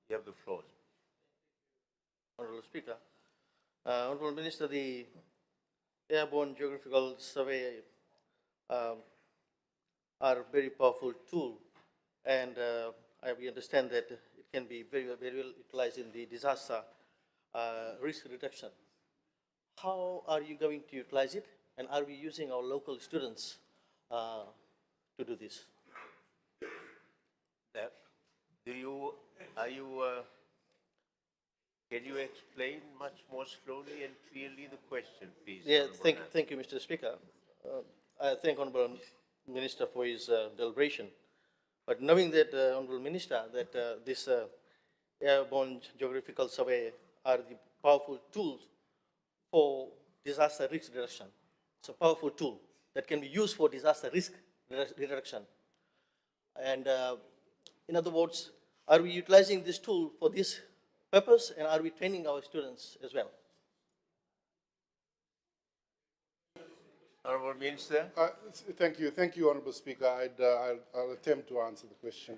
you have the floor. Honorable Speaker, Honorable Minister, the Airborne Geographical Survey are a very powerful tool, and we understand that it can be very, very well utilized in the disaster risk reduction. How are you going to utilize it, and are we using our local students to do this? Can you explain much more slowly and clearly the question, please? Yeah, thank you, Mr. Speaker. I thank Honorable Minister for his deliberation. But knowing that, Honorable Minister, that this airborne geographical survey are the powerful tools for disaster risk reduction. It's a powerful tool that can be used for disaster risk reduction. And in other words, are we utilizing this tool for this purpose, and are we training our students as well? Honourable Minister. Thank you, Honourable Speaker. I'll attempt to answer the question,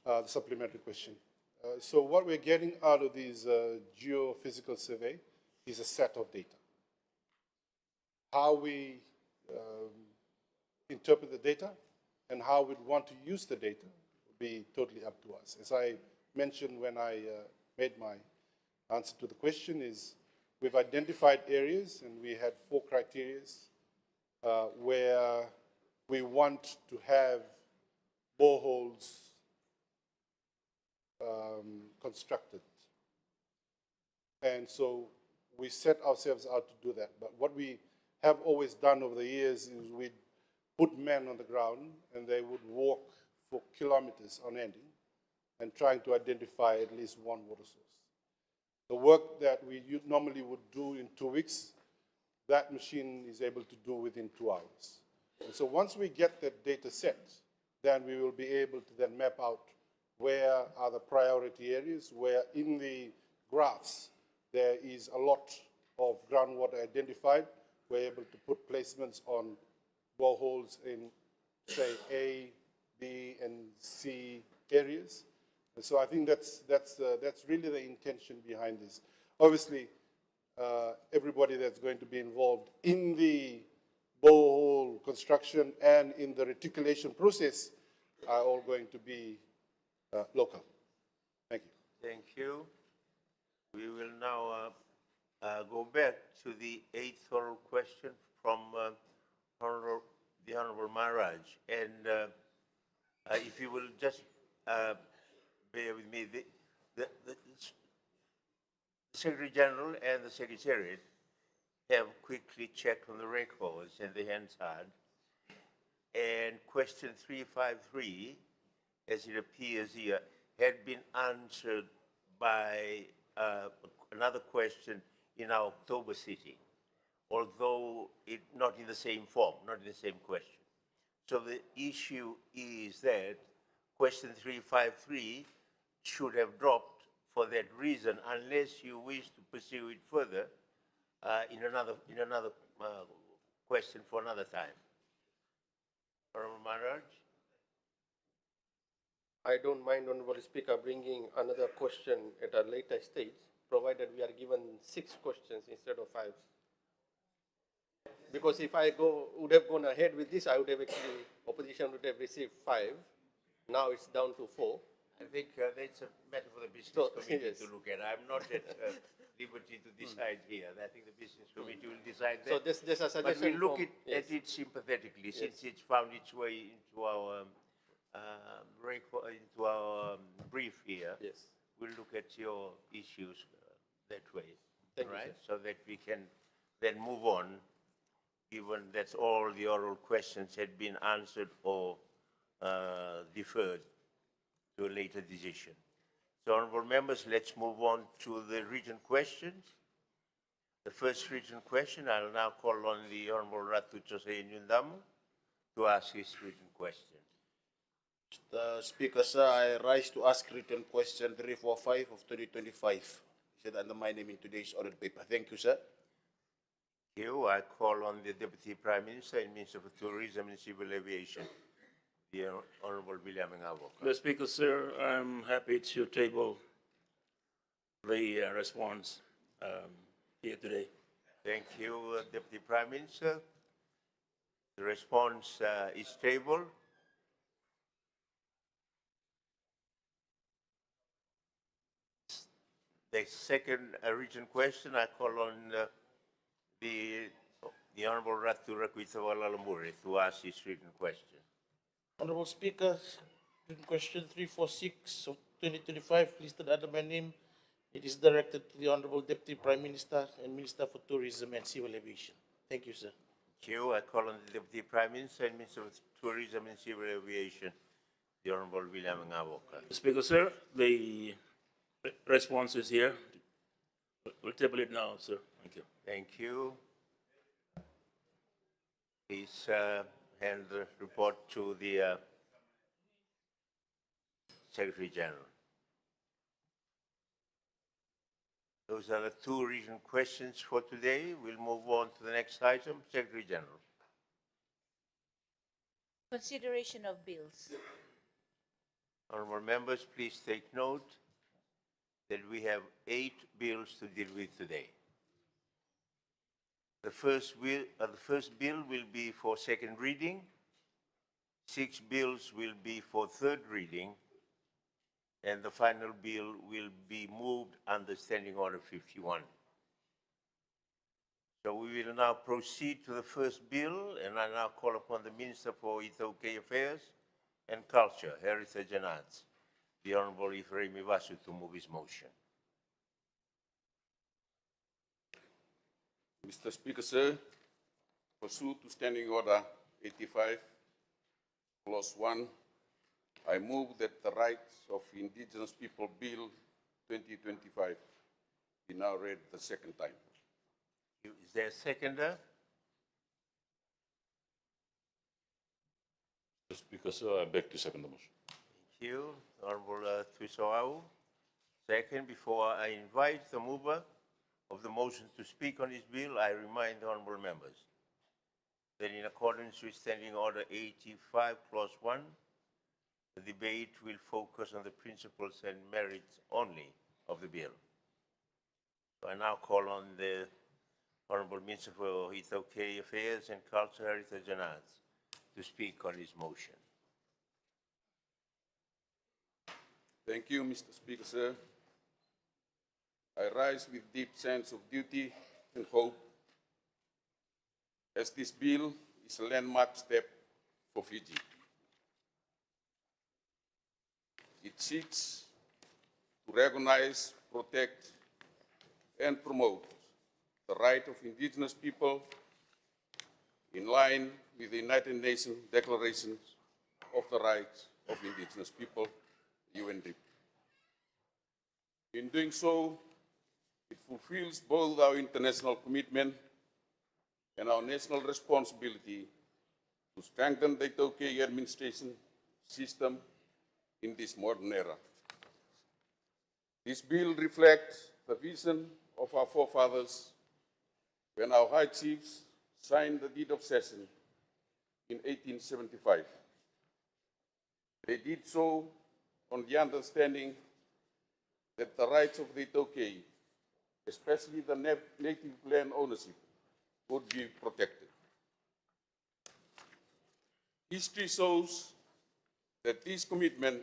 the supplementary question. So what we're getting out of these geophysical survey is a set of data. How we interpret the data and how we'd want to use the data will be totally up to us. As I mentioned when I made my answer to the question, is we've identified areas, and we had 4 criteria where we want to have boreholes constructed. And so we set ourselves out to do that. But what we have always done over the years is we'd put men on the ground, and they would walk for kilometers on ending and trying to identify at least one water source. The work that we normally would do in 2 weeks, that machine is able to do within 2 hours. And so once we get that data set, then we will be able to then map out where are the priority areas, where in the graphs there is a lot of groundwater identified. We're able to put placements on boreholes in, say, A, B, and C areas. And so I think that's really the intention behind this. Obviously, everybody that's going to be involved in the borehole construction and in the reticulation process are all going to be local. Thank you. Thank you. We will now go back to the 8th oral question from the Honorable Maharaj. And if you will just bear with me, the Secretary General and the Secretariat have quickly checked on the records and the Hansard. And question 353, as it appears here, had been answered by another question in our October sitting, although not in the same form, not in the same question. So the issue is that question 353 should have dropped for that reason, unless you wish to pursue it further in another question for another time. Honorable Maharaj? I don't mind, Honorable Speaker, bringing another question at a later stage, provided we are given 6 questions instead of 5. Because if I would have gone ahead with this, I would have actually, opposition would have received 5. Now it's down to 4. I think that's a matter for the business committee yes. to look at. I'm not at liberty to decide here. I think the busininto committee will decide that. So this is a But we suggestion look from- at it sympathetically, since it's found its way into our brief here. Yes. We'll look at your issues that way. Thank you, right? sir. So that we can then move on, given that all the oral questions had been answered or deferred to a later decision. So, honorable members, let's move on to the written questions. The first written question, I'll now call on the Honorable Ratu Jose Nyundamu to ask his written question. Mr. Speaker, sir, I rise to ask written question 345 of 2025. Said under my name in today's ordered paper. Thank you, sir. Thank you. I call on the Deputy Prime Minister and Minister for Tourism and Civil Aviation, the Honorable William Ngabo. Mr. Speaker, sir, I'm happy to table the response here today. Thank you, Deputy Prime Minister. The response is tabled. The second written question, I call on the Honorable Ratu Rakwitawala Lambure to ask his written question. Honorable Speaker, written question 346 of 2025, listed under my name. It is directed to the Honorable Deputy Prime Minister and Minister for Tourism and Civil Aviation. Thank you, sir. Thank you. I call on the Deputy Prime Minister and Minister for Tourism and Civil Aviation, the Honorable William Ngabo. Mr. Speaker, sir, the response is here. We'll table it now, sir. Thank you. Thank you. Please hand the report to the Secretary General. Those are the 2 written questions for today. We'll move on to the next item. Secretary General. Consideration of bills. Honorable members, please take note that we have 8 bills to deal with today. The first bill will be for second reading. 6 bills will be for third reading. And the final bill will be moved under Standing Order 51. So we will now proceed to the first bill, and I now call upon the Minister for Ethiopian Affairs and Culture, Heritage and Arts, the Honorable Ephraim Iwasu, to move his motion. Mr. Speaker, sir, pursuant to Standing Order 85, Clause 1, I move that the Rights of Indigenous People Bill 2025 be now read the second time. Is there a seconder? Mr. Speaker, sir, I beg to second the motion. Thank you, Honorable Twisawau. Second, before I invite the mover of the motion to speak on this bill, I remind the honorable members that in accordance with Standing Order 85, Clause 1, the debate will focus on the principles and merits only of the bill. So I now call on the Honorable Minister for Ethiopian Affairs and Culture, Heritage and Arts to speak on his motion. Thank you, Mr. Speaker, sir. I rise with deep sense of duty and hope, as this bill is a landmark step for Fiji. It seeks to recognize, protect, and promote the right of indigenous people in line with the United Nations Declaration of the Rights of Indigenous People, UNDP. In doing so, it fulfills both our international commitment and our national responsibility to strengthen the Tokyo administration system in this modern era. This bill reflects the vision of our forefathers when our high chiefs signed the deed of cession in 1875. They did so on the understanding that the rights of the Tokyo, especially the native land ownership, would be protected. History shows that this commitment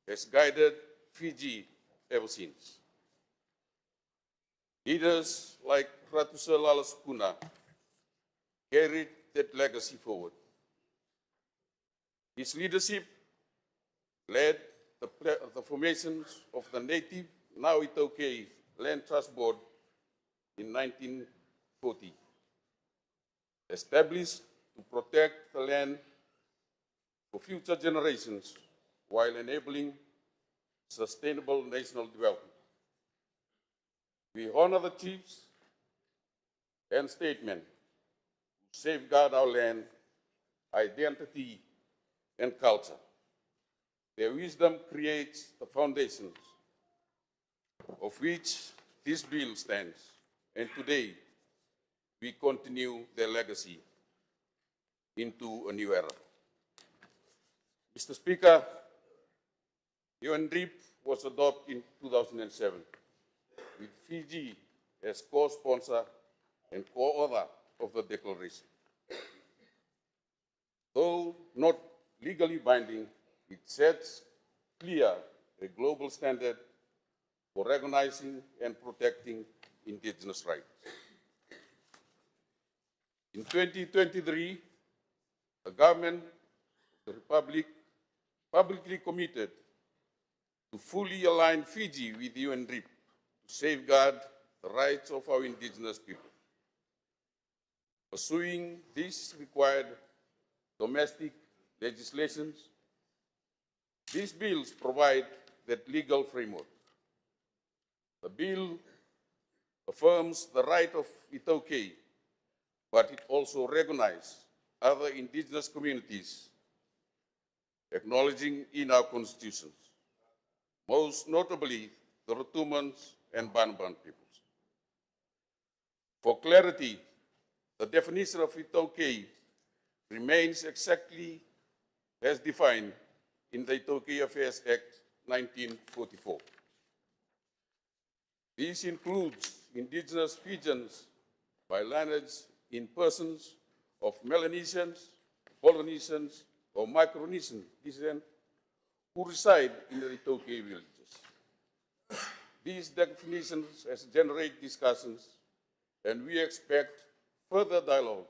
has guided Fiji ever since. Leaders like Ratu Lalasukuna carried that legacy forward. His leadership led the formations of the native, now Itoke, Land Trust Board in 1940, established to protect the land for future generations while enabling sustainable national development. We honor the chiefs and statesmen who safeguard our land, identity, and culture. Their wisdom creates the foundations of which this bill stands, and today we continue their legacy into a new era. Mr. Speaker, UNDRIP was adopted in 2007 with Fiji as co-sponsor and co-author of the declaration. Though not legally binding, it sets clear a global standard for recognizing and protecting indigenous rights. In 2023, the government of the Republic publicly committed to fully align Fiji with UNDRIP to safeguard the rights of our indigenous people. Pursuing this required domestic legislations, these bills provide that legal framework. The bill affirms the right of Itoke, but it also recognizes other indigenous communities, acknowledging in our constitutions, most notably the Rotumans and Banban peoples. For clarity, the definition of Itoke remains exactly as defined in the Itoke Affairs Act 1944. This includes indigenous Fijians by lineage in persons of Melanesians, Polynesians, or Micronesian descent who reside in the Itoke villages. These definitions has generated discussions, and we expect further dialogue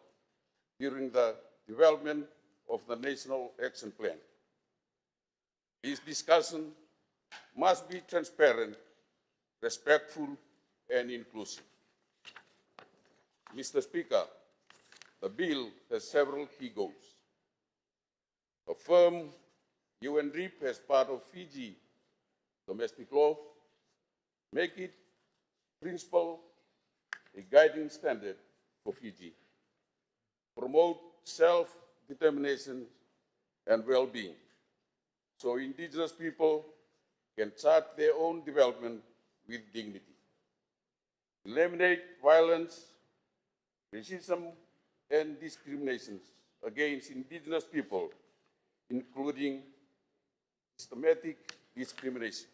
during the development of the National Action Plan. This discussion must be transparent, respectful, and inclusive. Mr. Speaker, the bill has several key goals. Affirm UNDRIP as part of Fiji domestic law, make it principle a guiding standard for Fiji, promote self-determination and well-being, so indigenous people can chart their own development with dignity. Eliminate violence, racism, and discriminations against indigenous people, including systematic discrimination.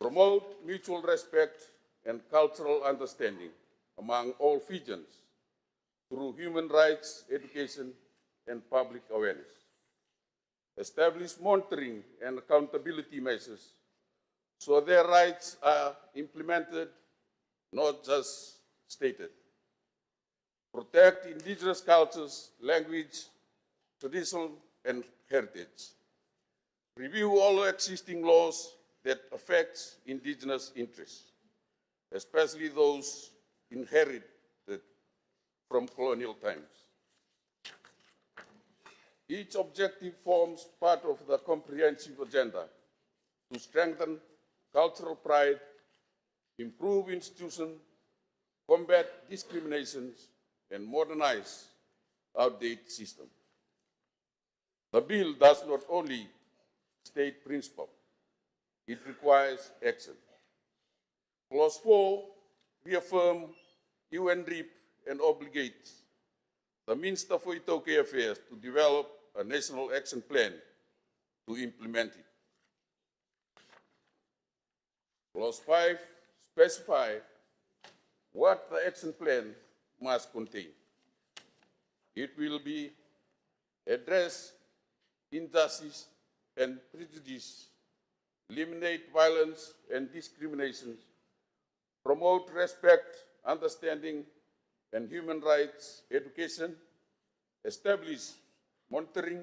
Promote mutual respect and cultural understanding among all Fijians through human rights, education, and public awareness. Establish monitoring and accountability measures so their rights are implemented, not just stated. Protect indigenous cultures, language, tradition, and heritage. Review all existing laws that affect indigenous interests, especially those inherited from colonial times. Each objective forms part of the comprehensive agenda to strengthen cultural pride, improve institutions, combat discriminations, and modernize outdated systems. The bill does not only state principle, it requires action. Clause 4 reaffirms UNDRIP and obligates the Minister for Itoke Affairs to develop a national action plan to implement it. Clause 5 specifies what the action plan must contain. It will be address injustice and prejudice, eliminate violence and discrimination, promote respect, understanding, and human rights education, establish monitoring,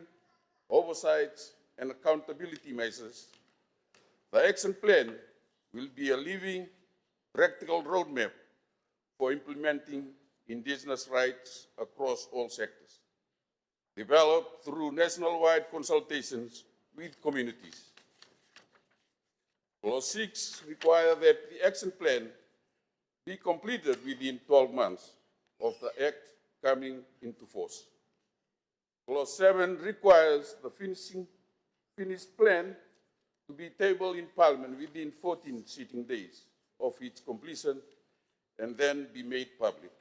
oversight, and accountability measures. The action plan will be a living, practical roadmap for implementing indigenous rights across all sectors, developed through national-wide consultations with communities. Clause 6 requires that the action plan be completed within 12 months of the Act coming into force. Clause 7 requires the finished plan to be tabled in Parliament within 14 sitting days of its completion and then be made public.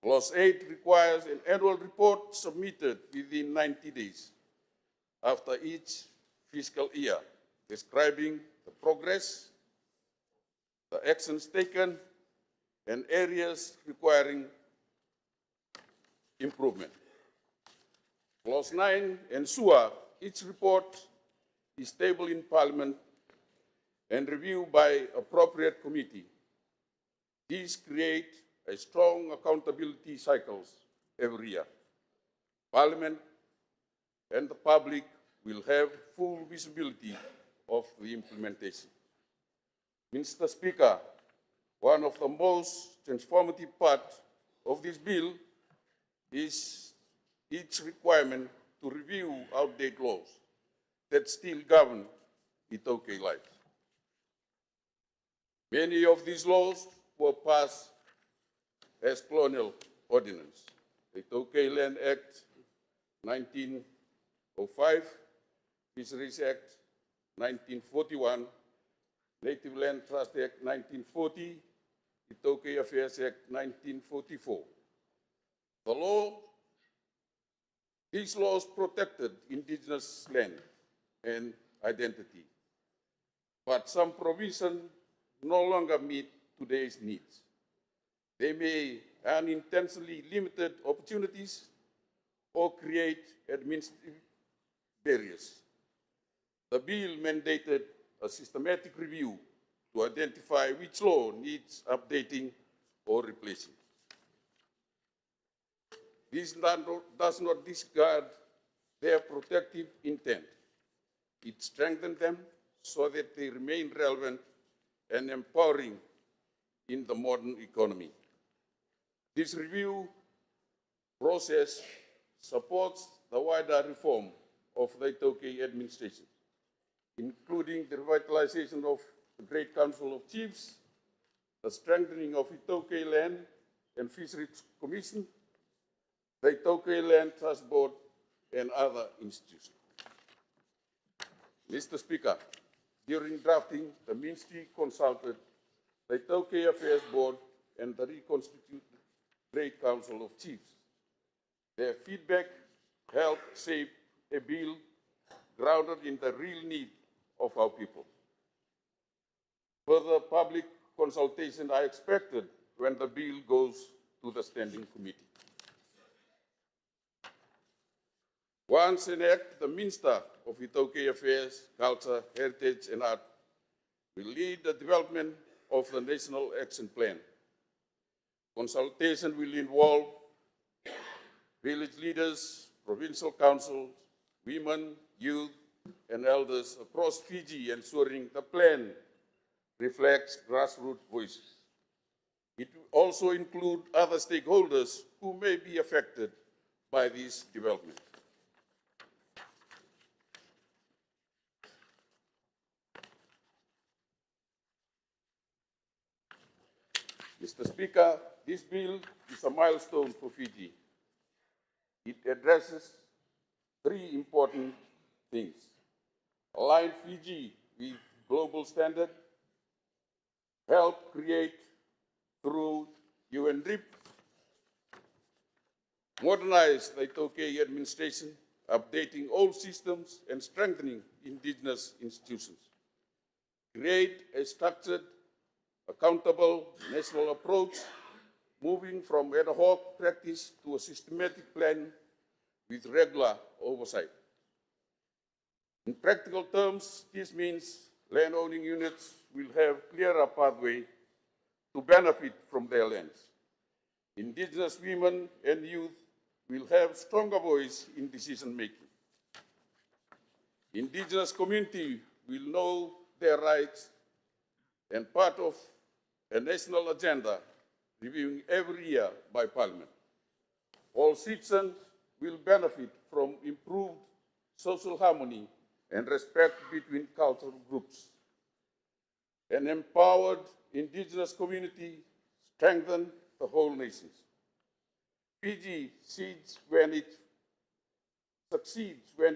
Clause 8 requires an annual report submitted within 90 days after each fiscal year, describing the progress, the actions taken, and areas requiring improvement. Clause 9 ensures each report is tabled in Parliament and reviewed by appropriate committee. These create a strong accountability cycles every year. Parliament and the public will have full visibility of the implementation. Mr. Speaker, one of the most transformative parts of this bill is its requirement to review outdated laws that still govern Itoke life. Many of these laws were passed as colonial ordinance. The Itoke Land Act 1905, Fisheries Act 1941, Native Land Trust Act 1940, Itoke Affairs Act 1944. These laws protected indigenous land and identity, but some provisions no longer meet today's needs. They may unintentionally limit opportunities or create administrative barriers. The bill mandated a systematic review to identify which law needs updating or replacing. This does not discard their protective intent. It strengthens them so that they remain relevant and empowering in the modern economy. This review process supports the wider reform of the Itoke administration, including the revitalization of the Great Council of Chiefs, the strengthening of Itoke Land and Fisheries Commission, the Itoke Land Trust Board, and other institutions. Mr. Speaker, during drafting, the Ministry consulted the Itoke Affairs Board and the reconstituted Great Council of Chiefs. Their feedback helped shape a bill grounded in the real need of our people. Further public consultation are expected when the bill goes to the Standing Committee. Once enacted, the Minister of Itoke Affairs, Culture, Heritage and Art will lead the development of the National Action Plan. Consultation will involve village leaders, provincial councils, women, youth, and elders across Fiji, ensuring the plan reflects grassroots voices. It will also include other stakeholders who may be affected by this development. Mr. Speaker, this bill is a milestone for Fiji. It addresses three important things: align Fiji with global standard, help create through UNDRIP, modernize the Itoke administration, updating all systems and strengthening indigenous institutions, create a structured, accountable national approach, moving from ad hoc practice to a systematic plan with regular oversight. In practical terms, this means land-owning units will have clearer pathway to benefit from their lands. Indigenous women and youth will have stronger voice in decision-making. Indigenous community will know their rights and part of a national agenda reviewing every year by Parliament. All citizens will benefit from improved social harmony and respect between cultural groups. An empowered indigenous community strengthens the whole nation. Fiji succeeds when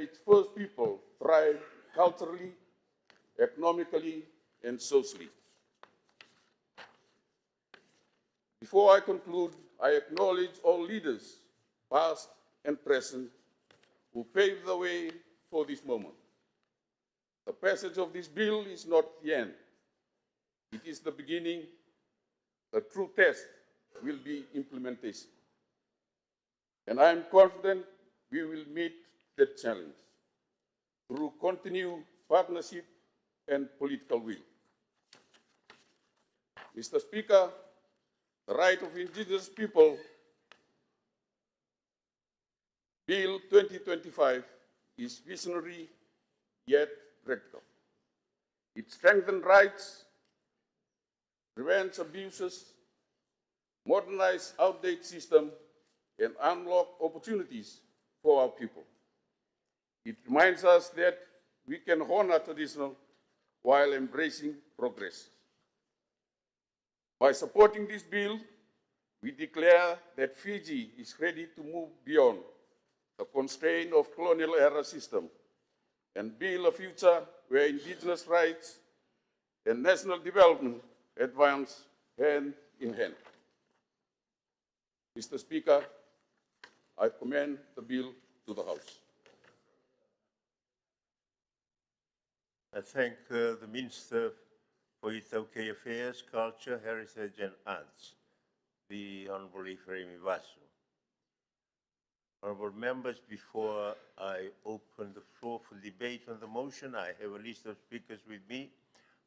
its first people thrive culturally, economically, and socially. Before I conclude, I acknowledge all leaders, past and present, who paved the way for this moment. The passage of this bill is not the end. It is the beginning. The true test will be implementation. And I am confident we will meet that challenge through continued partnership and political will. Mr. Speaker, the right of indigenous people, Bill 2025, is visionary yet practical. It strengthens rights, prevents abuses, modernizes outdated systems, and unlocks opportunities for our people. It reminds us that we can honor tradition while embracing progress. By supporting this bill, we declare that Fiji is ready to move beyond the constraint of colonial era system and build a future where indigenous rights and national development advance hand in hand. Mr. Speaker, I commend the bill to the House. I thank the Minister for Itoke Affairs, Culture, Heritage and Arts, the Honorable Ephraim Iwasu. Honorable members, before I open the floor for debate on the motion, I have a list of speakers with me.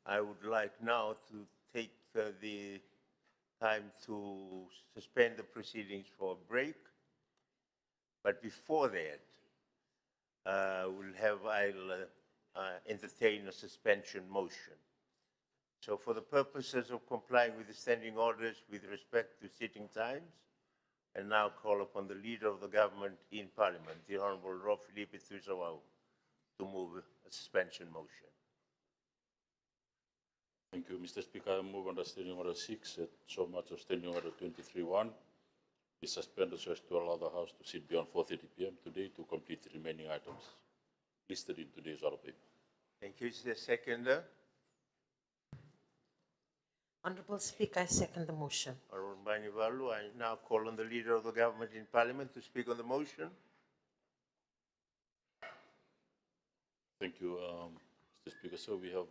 I would like now to take the time to suspend the proceedings for a break. But before that, I'll entertain a suspension motion. So for the purposes of complying with the standing orders with respect to sitting times, I now call upon the Leader of the Government in Parliament, the Honorable Rob Philippe Thursdady, to move a suspension motion. Thank you, Mr. Speaker. I move under Standing Order 6 that so much of Standing Order 23.1 is suspended so as to allow the House to sit beyond 4:30 p.m. today to complete the remaining items listed in today's order paper. Thank you. Is there a seconder? Honourable Speaker, I second the motion. Honorable Banivalu, I now call on the Leader of the Government in Parliament to speak on the motion. Thank you, Mr. Speaker. So we have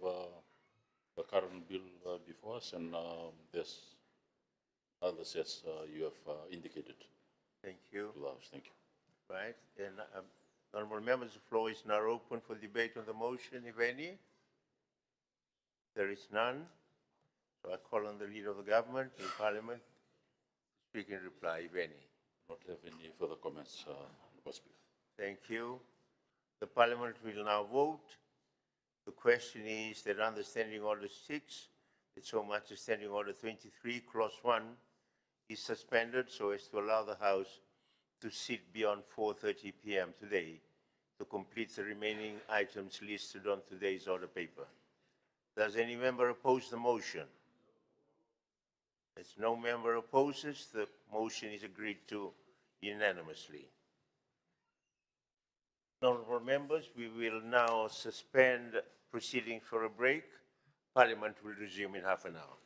the current bill before us, and there's others as you have indicated. Thank you. To the House. Thank you. Right. And honorable members, the floor is now open for debate on the motion, if any. There is none. So I call on the Leader of the Government in Parliament to speak in reply, if any. Not have any further comments, Mr. Speaker. Thank you. The Parliament will now vote. The question is that under Standing Order 6, that so much as Standing Order 23, Clause 1, is suspended so as to allow the House to sit beyond 4:30 p.m. today to complete the remaining items listed on today's order paper. Does any member oppose the motion? As no member opposes, the motion is agreed to unanimously. Honorable members, we will now suspend proceedings for a break. Parliament will resume in half an hour.